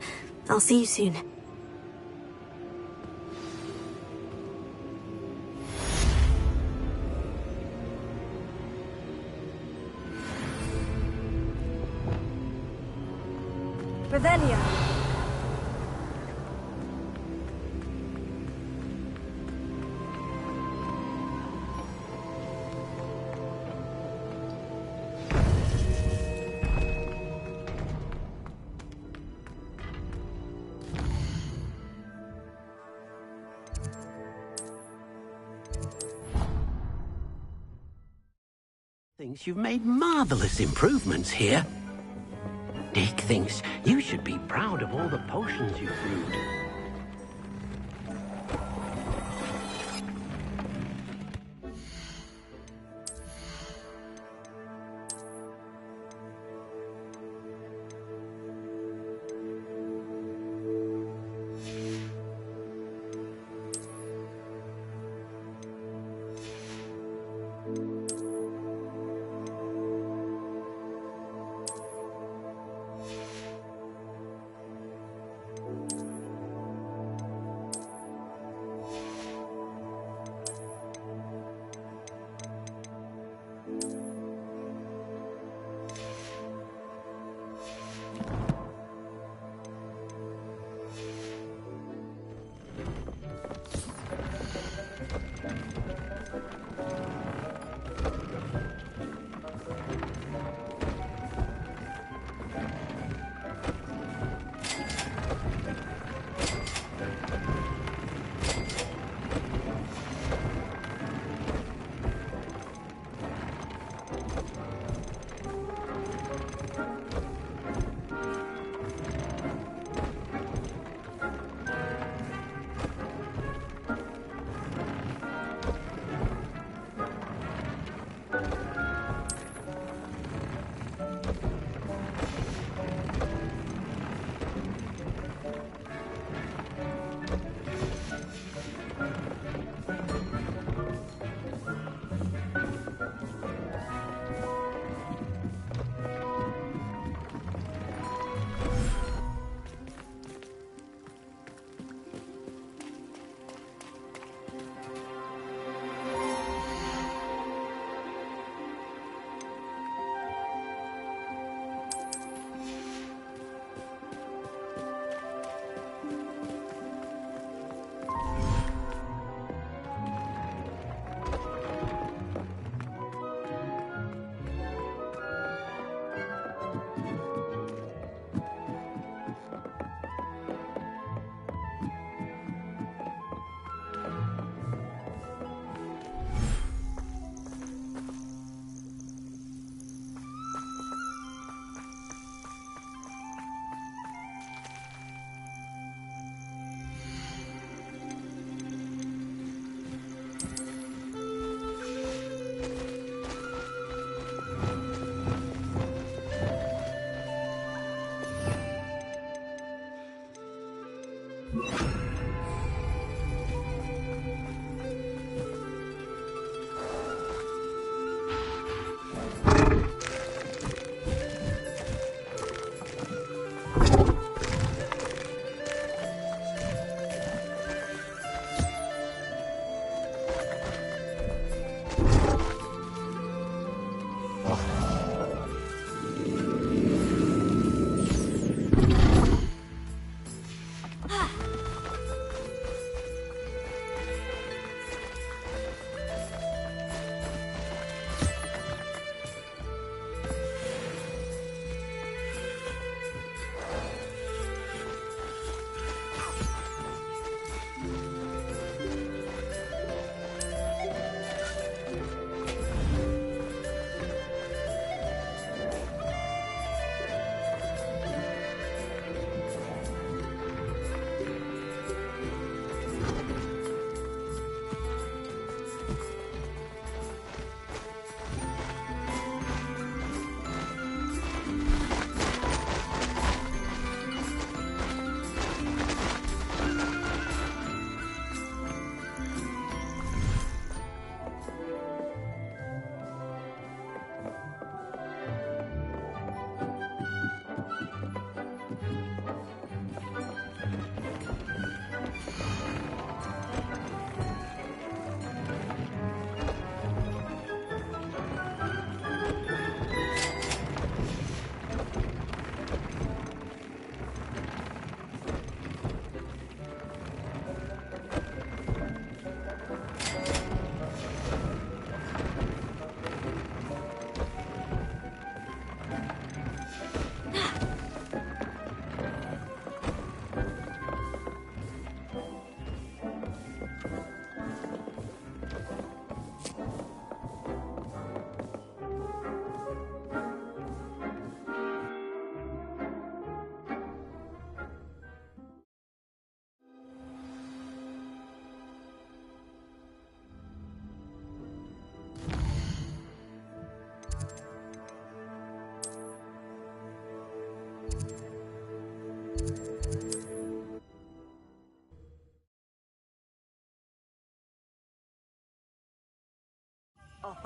I'll see you soon. Revelio. Thinks you've made marvelous improvements here. Dick thinks you should be proud of all the potions you've brewed.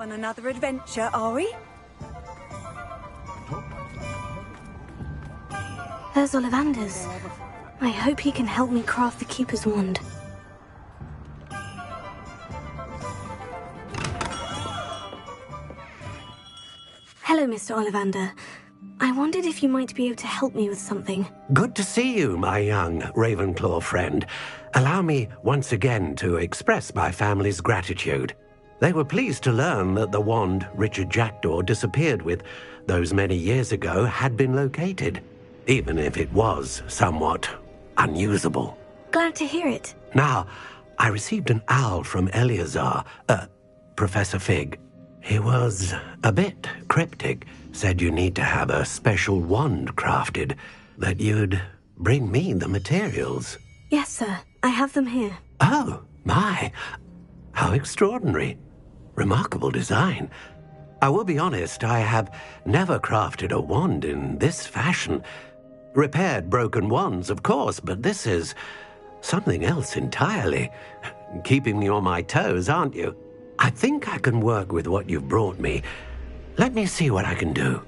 on another adventure, are we? There's Ollivander's. I hope he can help me craft the Keeper's wand. Hello, Mr. Ollivander. I wondered if you might be able to help me with something. Good to see you, my young Ravenclaw friend. Allow me once again to express my family's gratitude. They were pleased to learn that the wand Richard Jackdaw disappeared with those many years ago had been located, even if it was somewhat unusable. Glad to hear it. Now, I received an owl from Eleazar, Professor Fig. He was a bit cryptic, said you need to have a special wand crafted, that you'd bring me the materials. Yes, sir. I have them here. Oh, my. How extraordinary. Remarkable design. I will be honest, I have never crafted a wand in this fashion. Repaired broken wands, of course, but this is something else entirely. Keeping me on my toes, aren't you? I think I can work with what you've brought me. Let me see what I can do.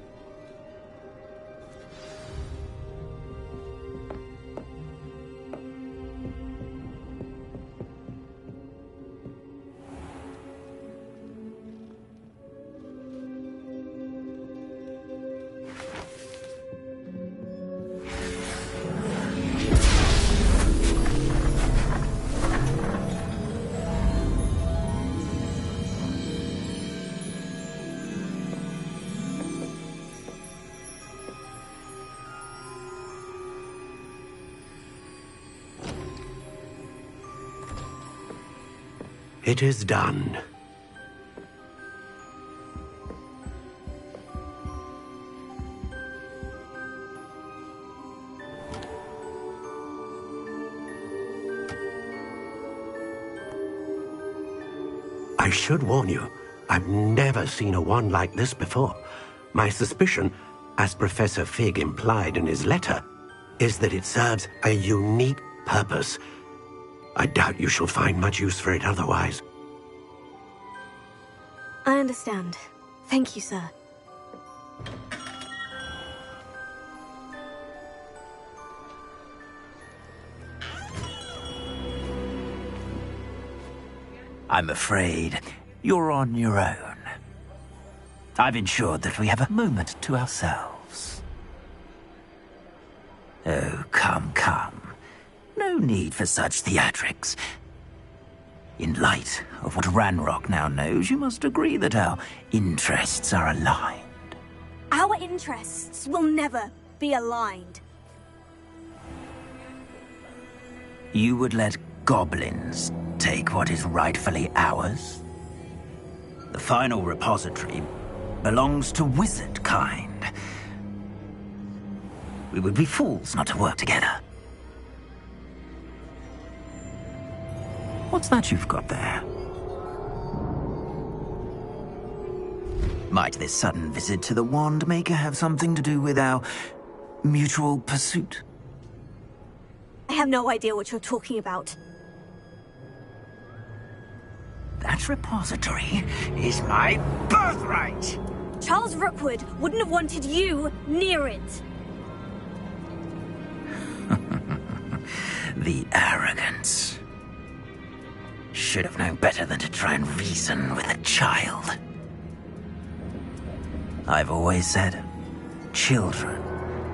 It is done. I should warn you, I've never seen a wand like this before. My suspicion, as Professor Fig implied in his letter, is that it serves a unique purpose. I doubt you shall find much use for it otherwise. I understand. Thank you, sir. I'm afraid you're on your own. I've ensured that we have a moment to ourselves. Oh, come, come. No need for such theatrics. In light of what Ranrock now knows, you must agree that our interests are aligned. Our interests will never be aligned. You would let goblins take what is rightfully ours? The final repository belongs to wizard kind. We would be fools not to work together. What's that you've got there? Might this sudden visit to the Wand Maker have something to do with our mutual pursuit? I have no idea what you're talking about. That repository is my birthright! Charles Rookwood wouldn't have wanted you near it. The arrogance. Should have known better than to try and reason with a child. I've always said, children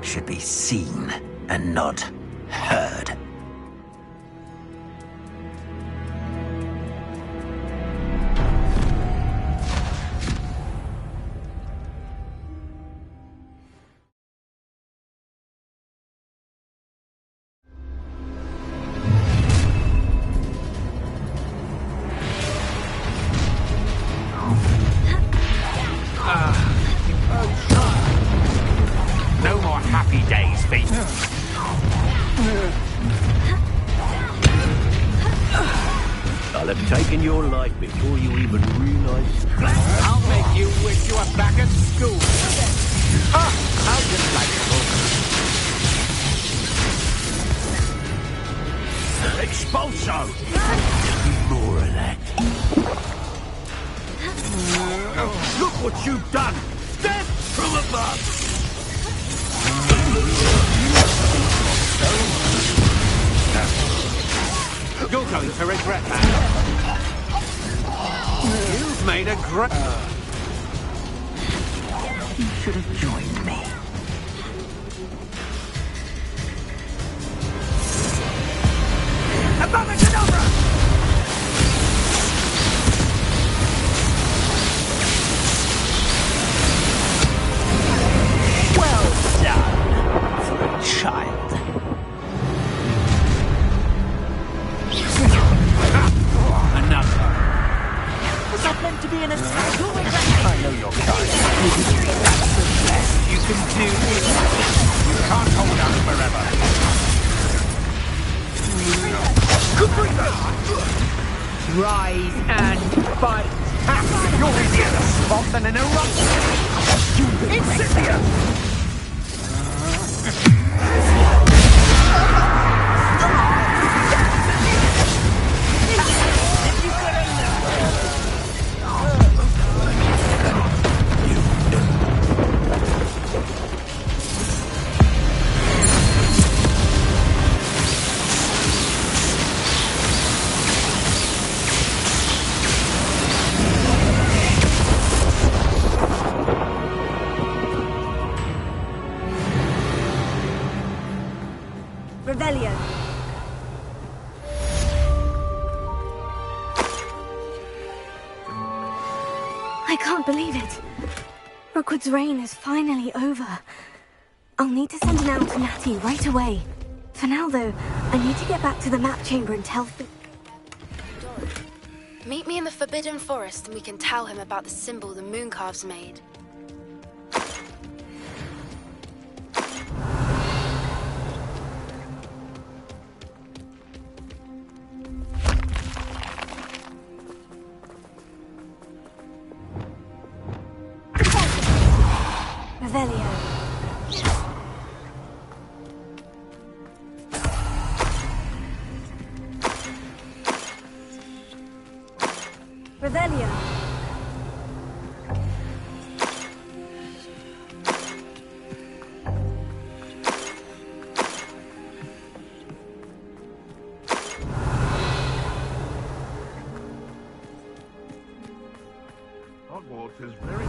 should be seen and not heard. No more happy days, Pete. I'll have taken your life before you even realize. I'll make you wish you were back at school. Ah, how delightful. Expulso! More of that. what you've done! Death from above! You're going to regret that. You've made a great... You should have joined me. Above and Kedavra! Well done for a child. Another. Was that meant to be an attack? I know your kind. That's the best you can do. You can't hold out forever. Rise and fight. You're easier to spot than an eruption. Incendium! Revelio. I can't believe it. Rookwood's reign is finally over. I'll need to send an owl to Natty right away. For now, though, I need to get back to the map chamber and tell... Meet me in the Forbidden Forest and we can tell him about the symbol the Mooncalves made. Revelio. Revelio. Hogwarts is very...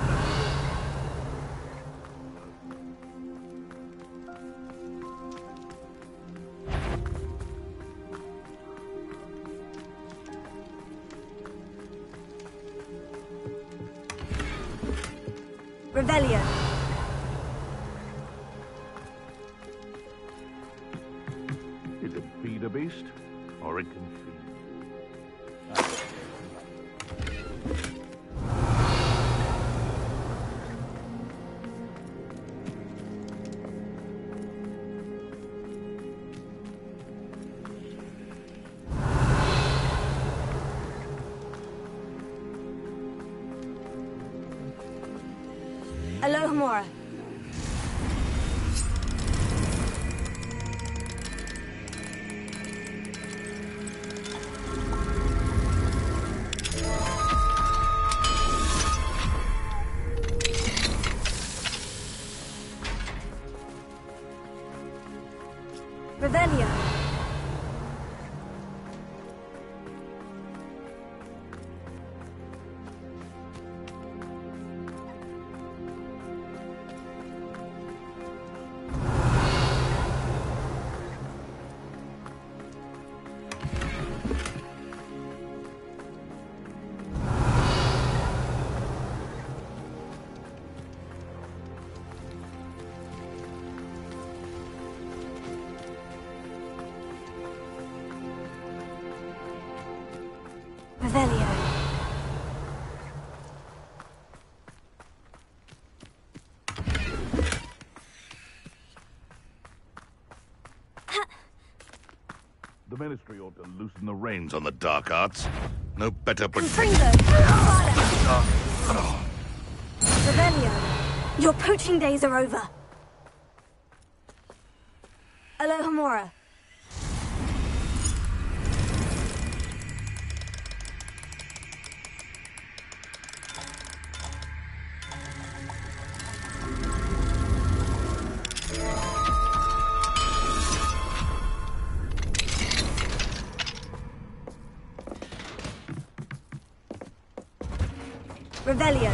Revelio. Did it feed a beast, or it can feed? Alohomora. Revelio. Revelio. The Ministry ought to loosen the reins on the dark arts. No better... Confringo. Revelio. Your poaching days are over. Alohomora. Revelio.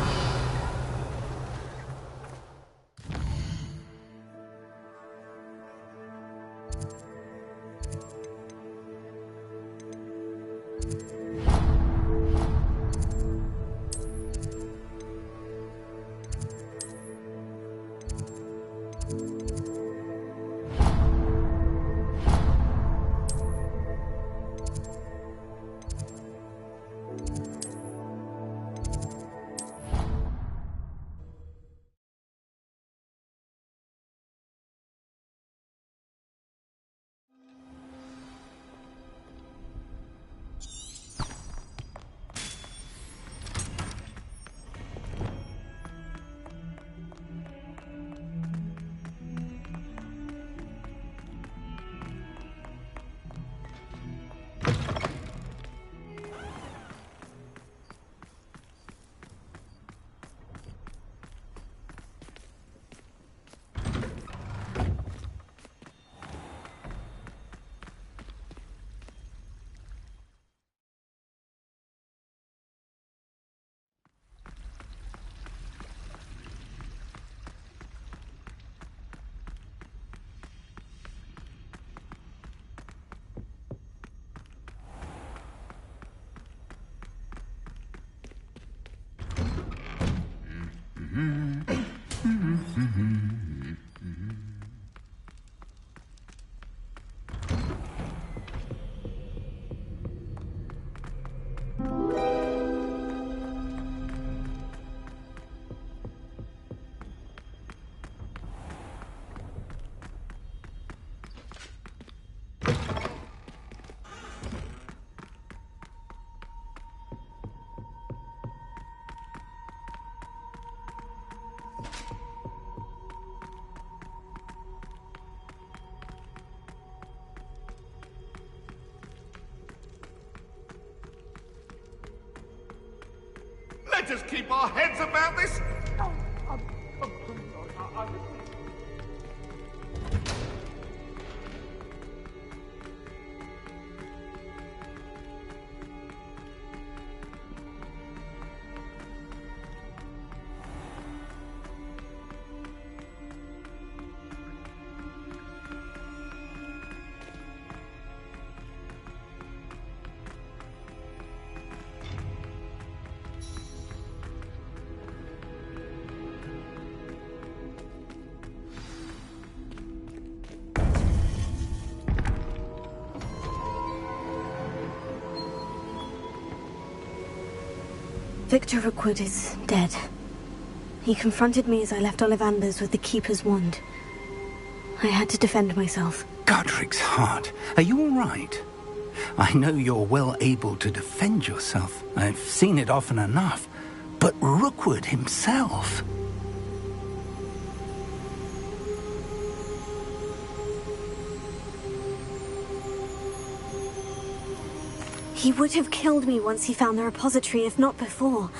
Let us keep our heads about this. Victor Rookwood is dead. He confronted me as I left Ollivanders with the Keeper's wand. I had to defend myself. Godric's heart. Are you all right? I know you're well able to defend yourself. I've seen it often enough. But Rookwood himself... He would have killed me once he found the repository, if not before.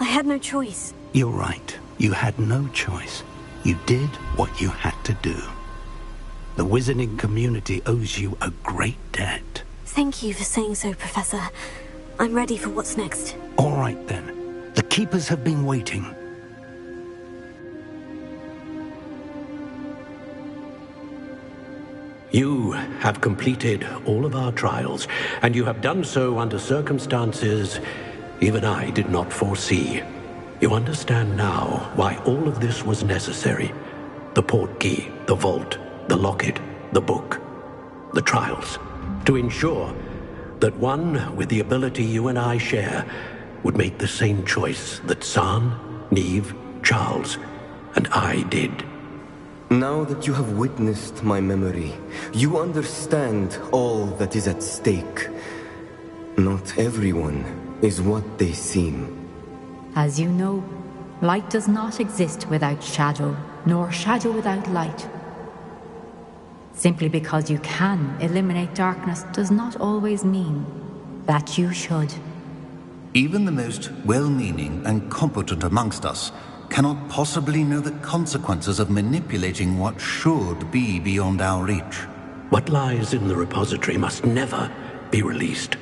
I had no choice. You're right. You had no choice. You did what you had to do. The wizarding community owes you a great debt. Thank you for saying so, Professor. I'm ready for what's next. All right, then. The Keepers have been waiting. You have completed all of our trials, and you have done so under circumstances even I did not foresee. You understand now why all of this was necessary. The portkey, the vault, the locket, the book, the trials. To ensure that one with the ability you and I share would make the same choice that San, Neve, Charles, and I did. Now that you have witnessed my memory, you understand all that is at stake. Not everyone is what they seem. As you know, light does not exist without shadow, nor shadow without light. Simply because you can eliminate darkness does not always mean that you should. Even the most well-meaning and competent amongst us cannot possibly know the consequences of manipulating what should be beyond our reach. What lies in the repository must never be released.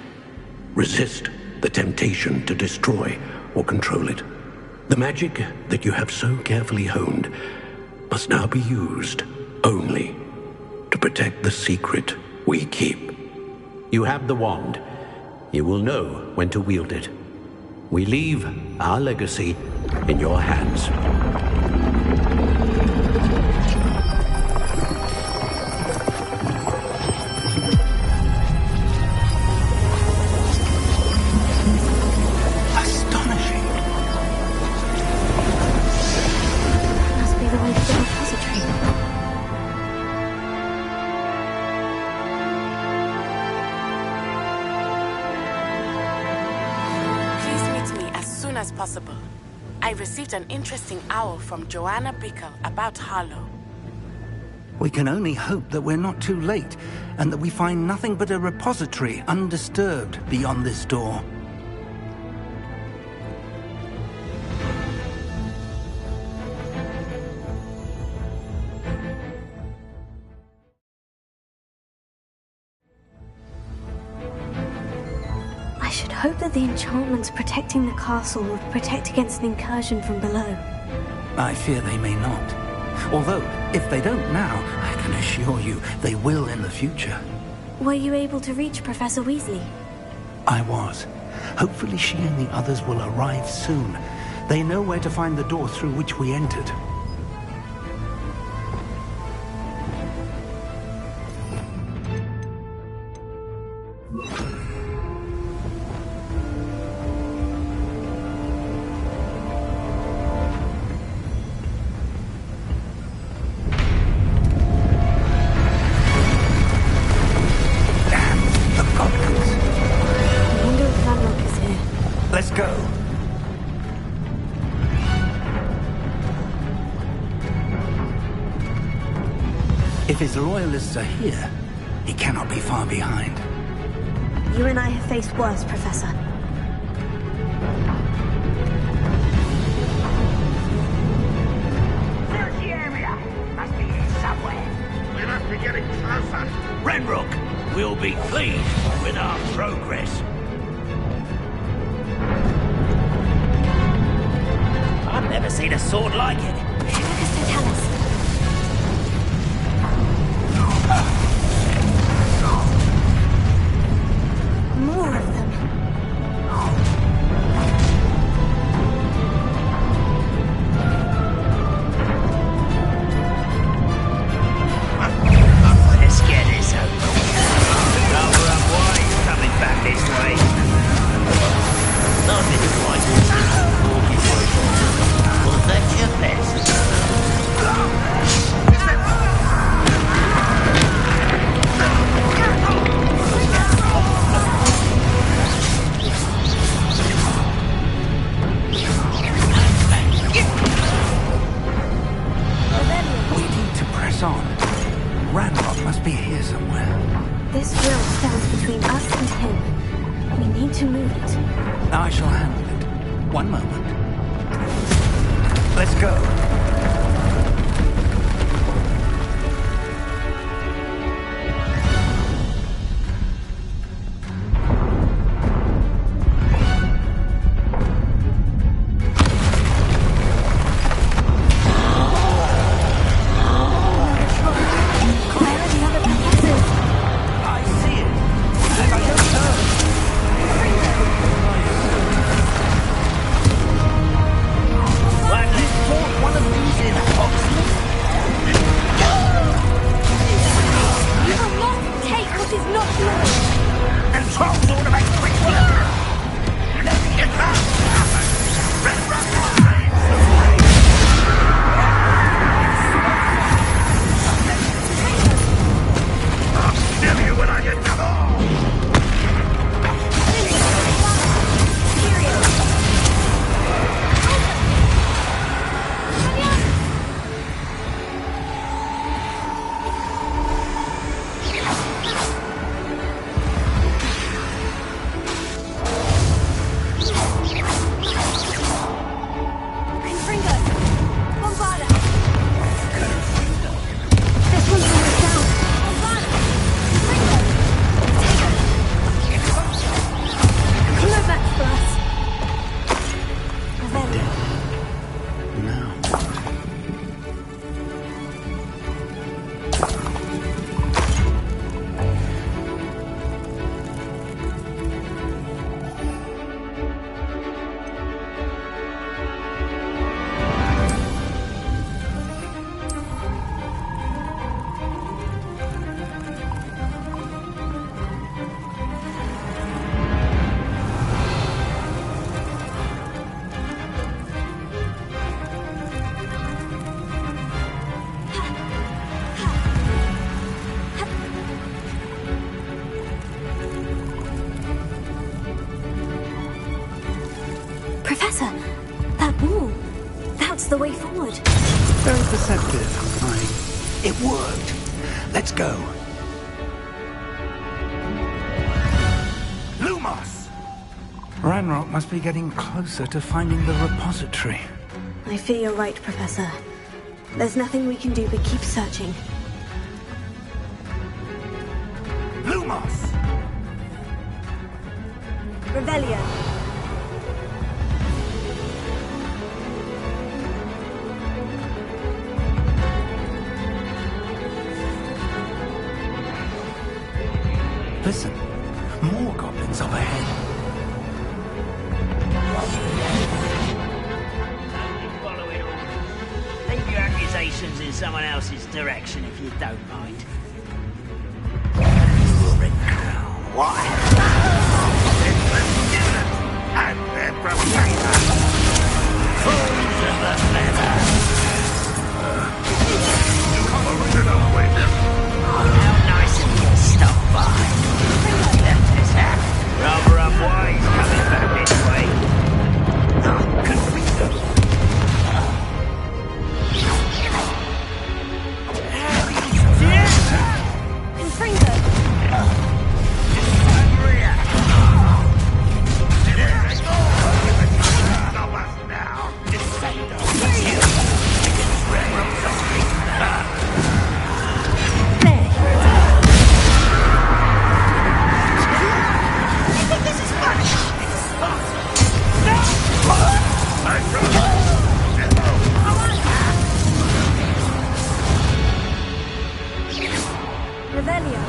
Resist the temptation to destroy or control it. The magic that you have so carefully honed must now be used only to protect the secret we keep. You have the wand. You will know when to wield it. We leave our legacy in your hands. Astonishing. Must be the way to the repository. As possible. I received an interesting owl from Joanna Bickle about Harlow. We can only hope that we're not too late, and that we find nothing but a repository undisturbed beyond this door. I should hope that the enchantments protecting the castle will protect against an incursion from below. I fear they may not. Although, if they don't now, I can assure you they will in the future. Were you able to reach Professor Weasley? I was. Hopefully she and the others will arrive soon. They know where to find the door through which we entered. Let's go. If his loyalists are here, he cannot be far behind. You and I have faced worse, Professor. Search the area. Must be here somewhere. We must be getting closer. Renrook will be pleased with our progress. I've never seen a sword like it. Lucas to tell us. More of them. Let's get this over. Number of boys coming back this way. Nothing quite. Was that your best? We need to press on. Ranrock must be here somewhere. This drill stands between us and him. We need to move it. I shall handle it. One moment. Let's go. One of these the way forward. Very perceptive. It worked. Let's go. Lumos! Ranrock must be getting closer to finding the repository. I fear you're right, Professor. There's nothing we can do but keep searching. Lumos! Revelio. Listen, more goblins up ahead. Follow it all. Leave your accusations in someone else's direction if you don't mind. What? It's the student and their professor! Fools of the feather! Come over to the window! How nice of you to stop by. Rather unwise coming back this way. Confringo! Confringo! Stop us now! Revelio.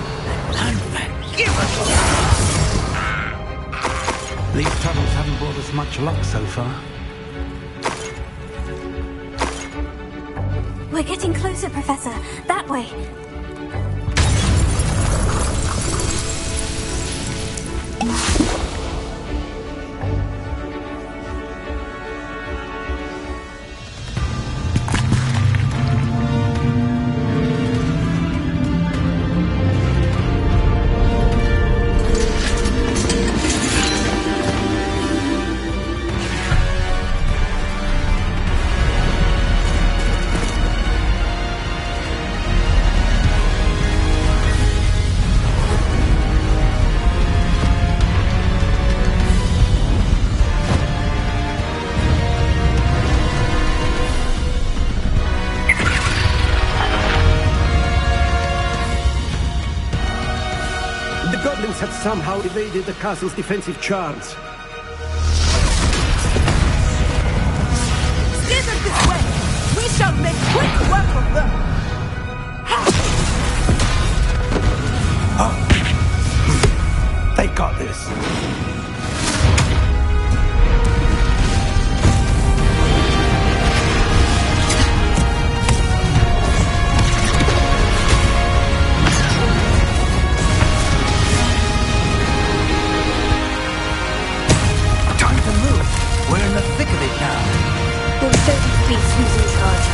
These troubles haven't brought us much luck so far. We're getting closer, Professor. That way. Have somehow evaded the castle's defensive charms. Steer them this way! We shall make quick work of them! They got this. Who's in charge?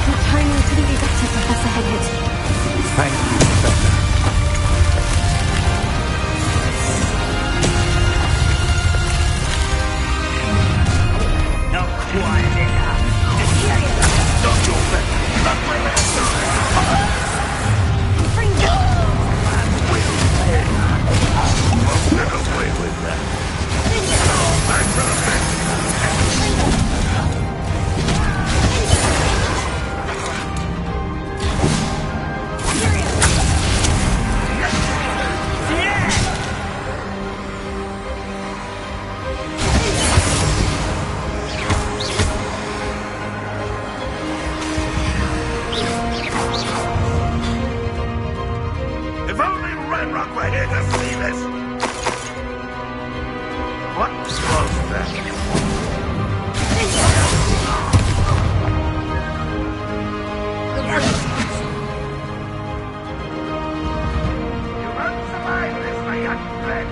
Your timing couldn't be better, Professor Headhead. Thank you, Professor. Not quite enough. Not your best. Not my best. Bring it! Won't get away with that. If only Ranrock were here to see this! What was that? You won't survive this, my young friend.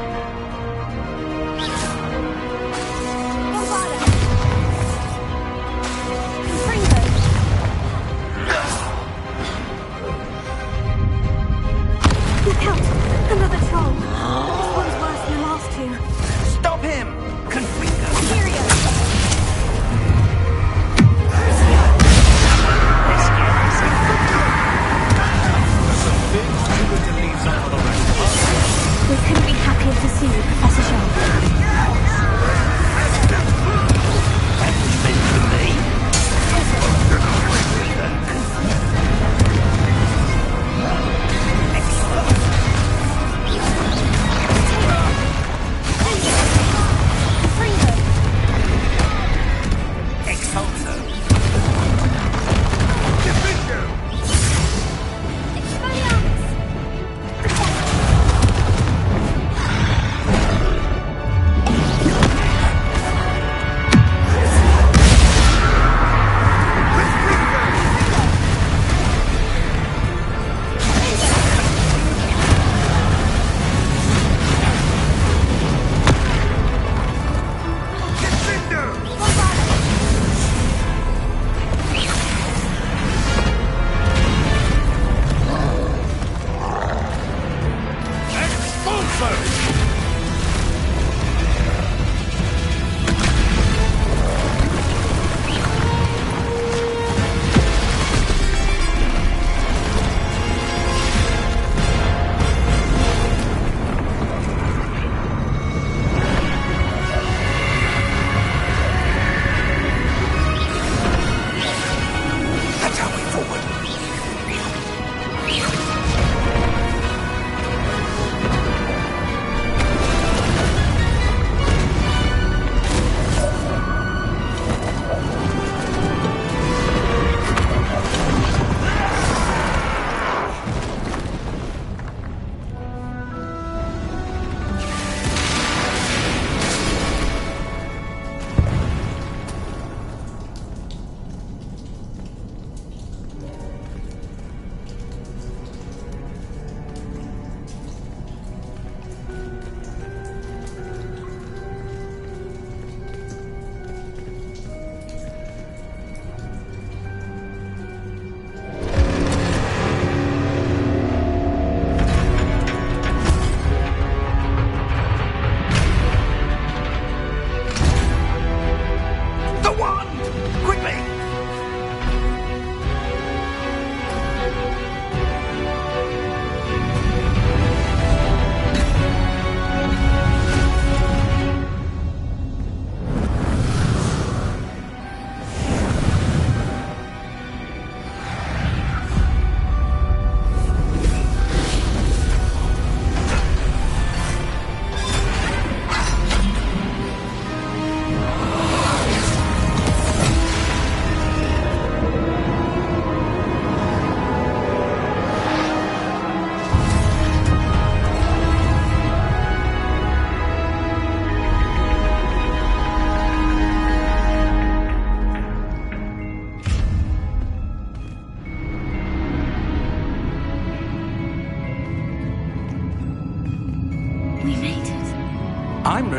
Look out! Another troll! This one's worse than the last two. Stop him! Confringo! Cheerio!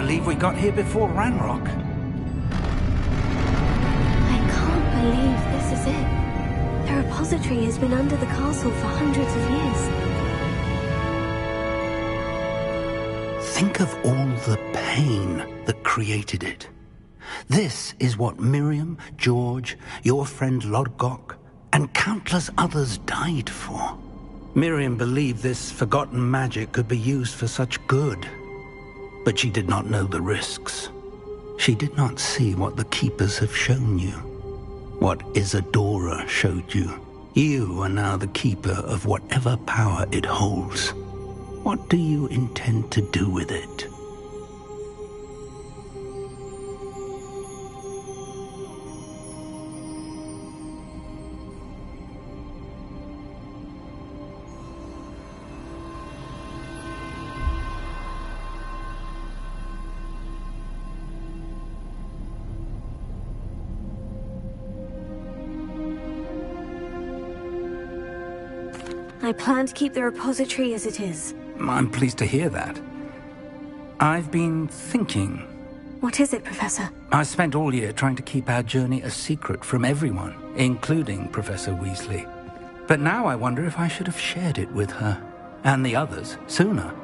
believe we got here before Ranrock. I can't believe this is it. The repository has been under the castle for hundreds of years. Think of all the pain that created it. This is what Miriam, George, your friend Lodgok, and countless others died for. Miriam believed this forgotten magic could be used for such good. But she did not know the risks. She did not see what the Keepers have shown you. What Isadora showed you. You are now the Keeper of whatever power it holds. What do you intend to do with it? I plan to keep the repository as it is. I'm pleased to hear that. I've been thinking. What is it, Professor? I spent all year trying to keep our journey a secret from everyone, including Professor Weasley. But now I wonder if I should have shared it with her, and the others, sooner.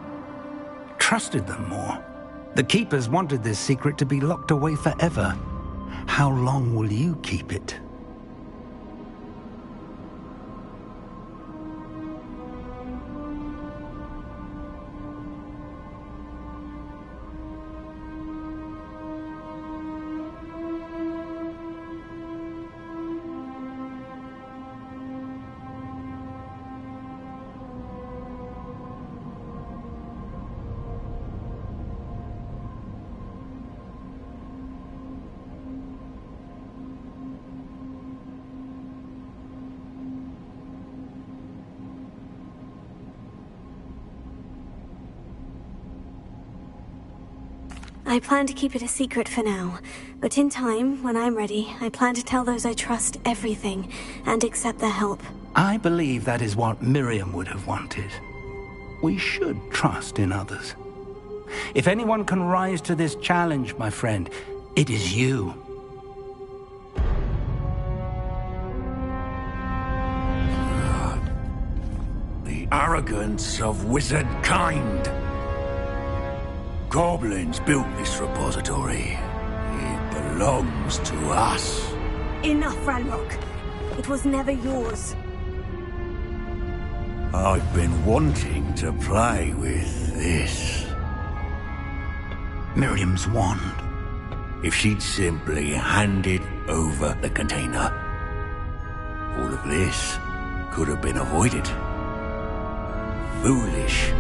Trusted them more. The Keepers wanted this secret to be locked away forever. How long will you keep it? I plan to keep it a secret for now, but in time, when I'm ready, I plan to tell those I trust everything and accept their help. I believe that is what Miriam would have wanted. We should trust in others. If anyone can rise to this challenge, my friend, it is you. The arrogance of wizard kind. Goblins built this repository. It belongs to us. Enough, Ranrock. It was never yours. I've been wanting to play with this. Miriam's wand. If she'd simply handed over the container, all of this could have been avoided. Foolish,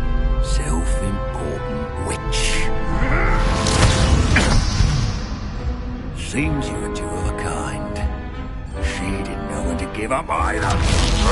self-important witch. Seems you're two of a kind. She didn't know when to give up either.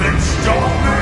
can stop me!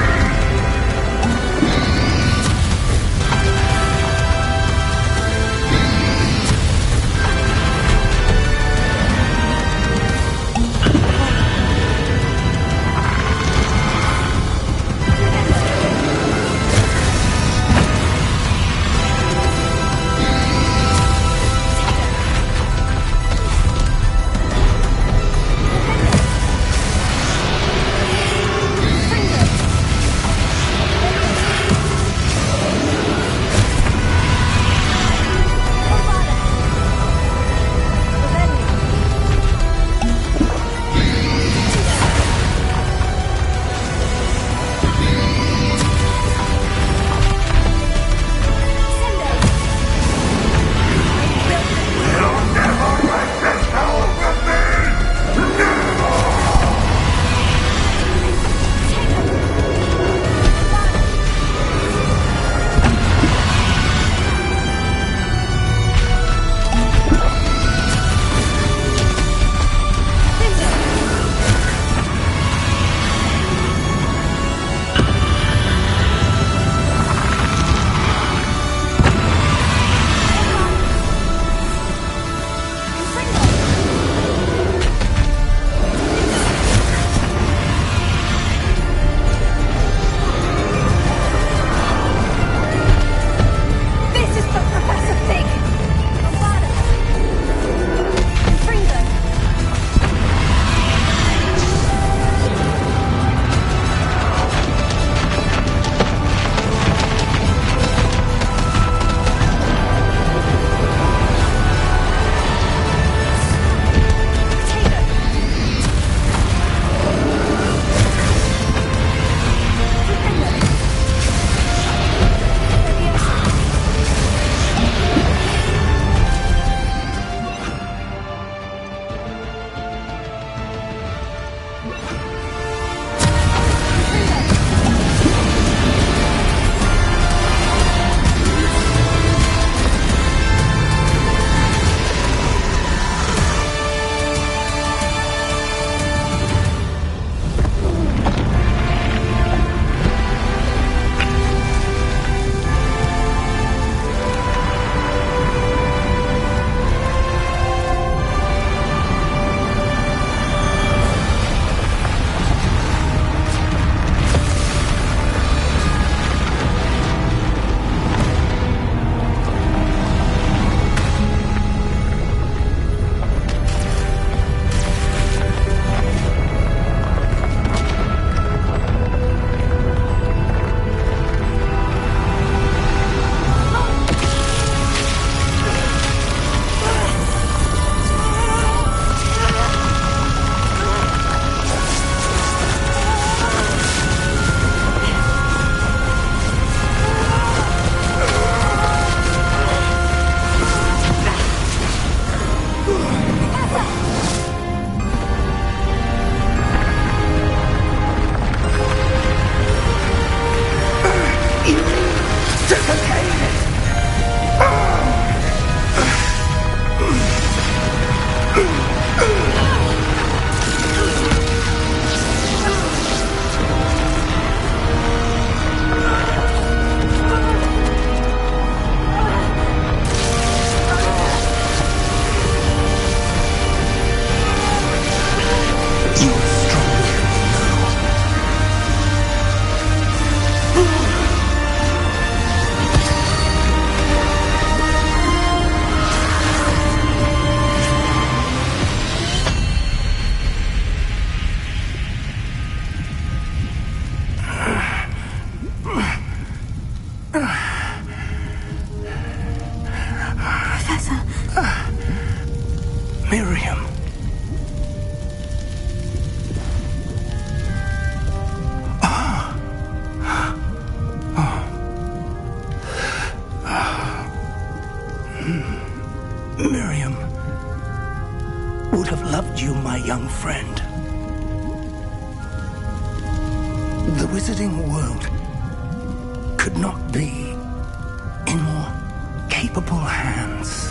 Miriam. Miriam would have loved you, my young friend. The wizarding world could not be in more capable hands.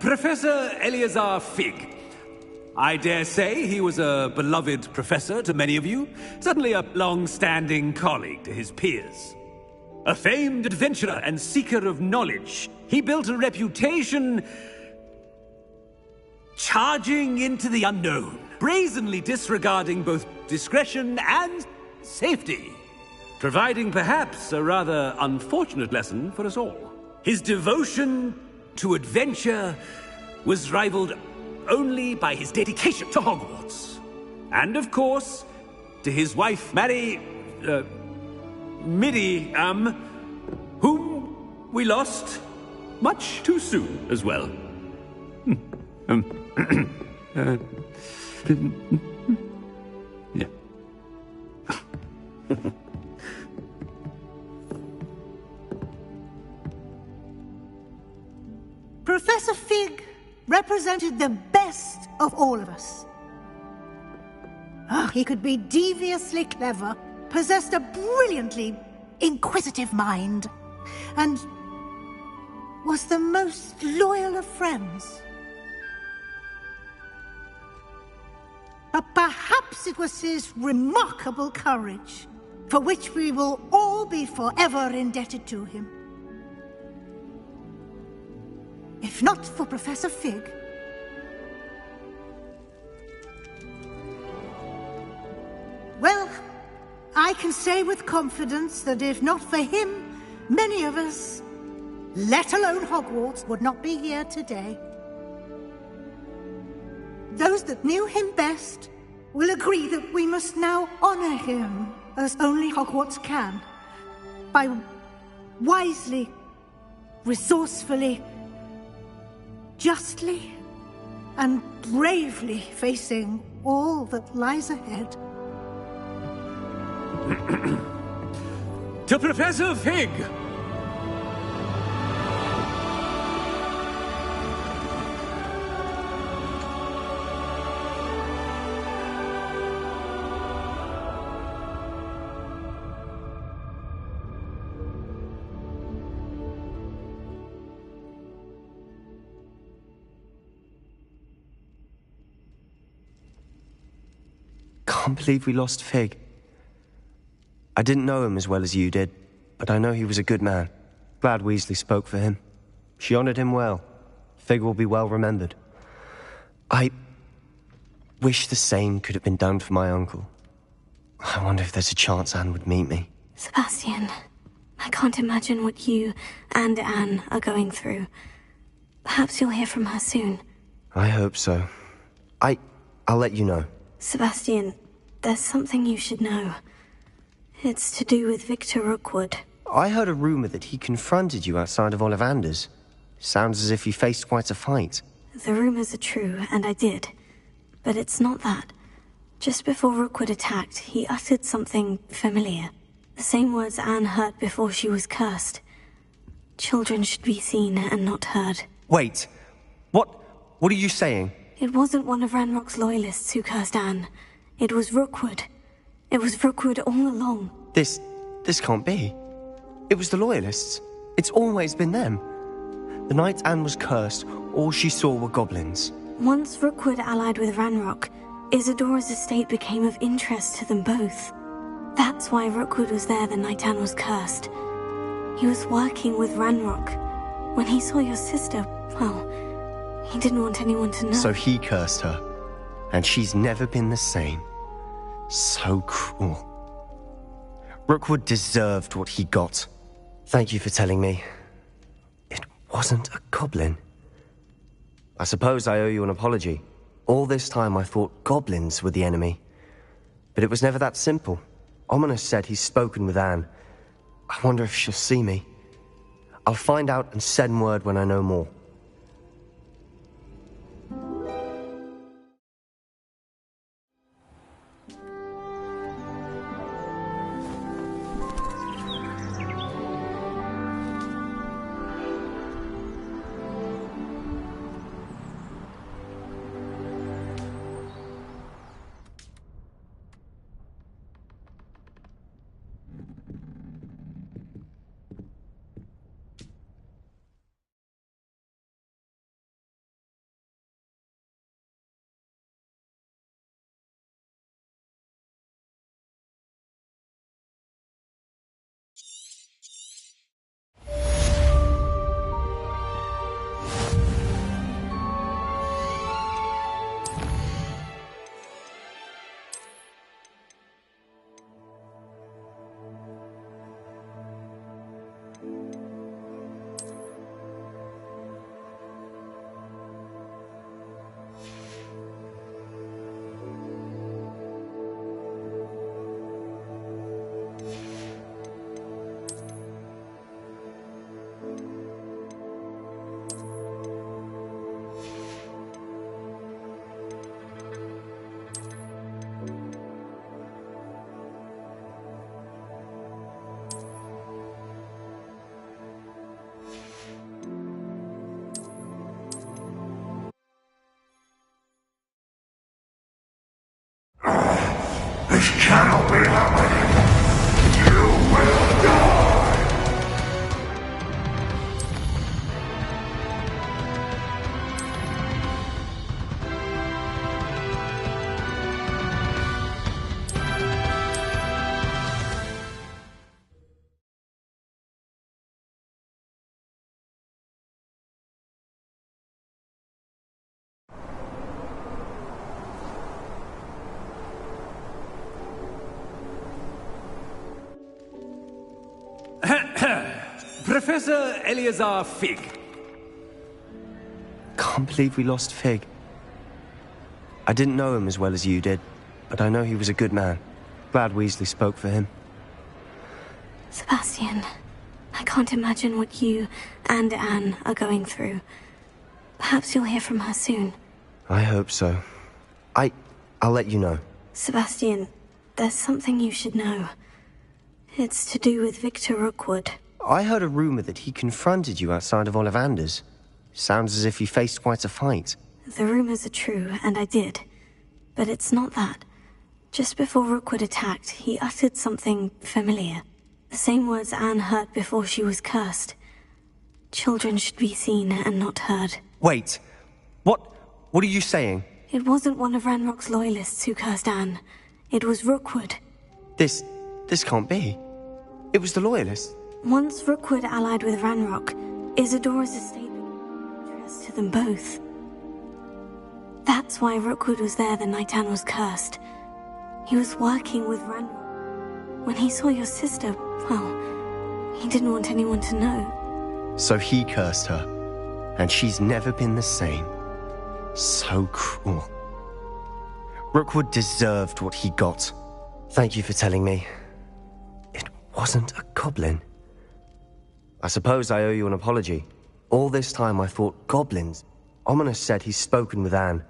Professor Eleazar Fig. I dare say he was a beloved professor to many of you, certainly a long-standing colleague to his peers. A famed adventurer and seeker of knowledge, he built a reputation charging into the unknown, brazenly disregarding both discretion and safety, providing perhaps a rather unfortunate lesson for us all. His devotion to adventure was rivaled only by his dedication to Hogwarts. And of course, to his wife, Midi, whom we lost much too soon as well. Yeah. Professor Fig represented the best of all of us. He could be deviously clever, possessed a brilliantly inquisitive mind, and was the most loyal of friends. But perhaps it was his remarkable courage, for which we will all be forever indebted to him. If not for Professor Fig, well, I can say with confidence that if not for him, many of us, let alone Hogwarts, would not be here today. Those that knew him best will agree that we must now honor him as only Hogwarts can, by wisely, resourcefully, justly and bravely facing all that lies ahead. To Professor Fig! Can't believe we lost Fig. I didn't know him as well as you did, but I know he was a good man. Glad Weasley spoke for him. She honored him well. Fig will be well remembered. I wish the same could have been done for my uncle. I wonder if there's a chance Anne would meet me. Sebastian, I can't imagine what you and Anne are going through. Perhaps you'll hear from her soon. I hope so. I'll let you know. Sebastian, there's something you should know. It's to do with Victor Rookwood. I heard a rumor that he confronted you outside of Ollivander's. Sounds as if he faced quite a fight. The rumors are true, and I did. But it's not that. Just before Rookwood attacked, he uttered something familiar. The same words Anne heard before she was cursed. Children should be seen and not heard. Wait. What are you saying? It wasn't one of Ranrock's loyalists who cursed Anne. It was Rookwood. It was Rookwood all along. This can't be. It was the Loyalists. It's always been them. The night Anne was cursed, all she saw were goblins. Once Rookwood allied with Ranrock, Isadora's estate became of interest to them both. That's why Rookwood was there the night Anne was cursed. He was working with Ranrock. When he saw your sister, well, he didn't want anyone to know. So he cursed her. And she's never been the same. So cruel. Rookwood deserved what he got. Thank you for telling me. It wasn't a goblin. I suppose I owe you an apology. All this time I thought goblins were the enemy. But it was never that simple. Ominous said he's spoken with Anne. I wonder if she'll see me. I'll find out and send word when I know more. This cannot be happening. You will die! Professor Eleazar Fig. Can't believe we lost Fig. I didn't know him as well as you did, but I know he was a good man. Glad Weasley spoke for him. Sebastian, I can't imagine what you and Anne are going through. Perhaps you'll hear from her soon. I hope so. I'll let you know. Sebastian, there's something you should know. It's to do with Victor Rookwood. I heard a rumor that he confronted you outside of Ollivander's. Sounds as if he faced quite a fight. The rumors are true, and I did. But it's not that. Just before Rookwood attacked, he uttered something familiar. The same words Anne heard before she was cursed. Children should be seen and not heard. Wait. What are you saying? It wasn't one of Ranrock's loyalists who cursed Anne. It was Rookwood. This can't be. It was the loyalists. Once Rookwood allied with Ranrock, Isadora's estate became dangerous to them both. That's why Rookwood was there the night Anne was cursed. He was working with Ranrock. When he saw your sister, well, he didn't want anyone to know. So he cursed her, and she's never been the same. So cruel. Rookwood deserved what he got. Thank you for telling me. It wasn't a goblin. I suppose I owe you an apology. All this time I thought goblins. Ominis said he's spoken with Anne,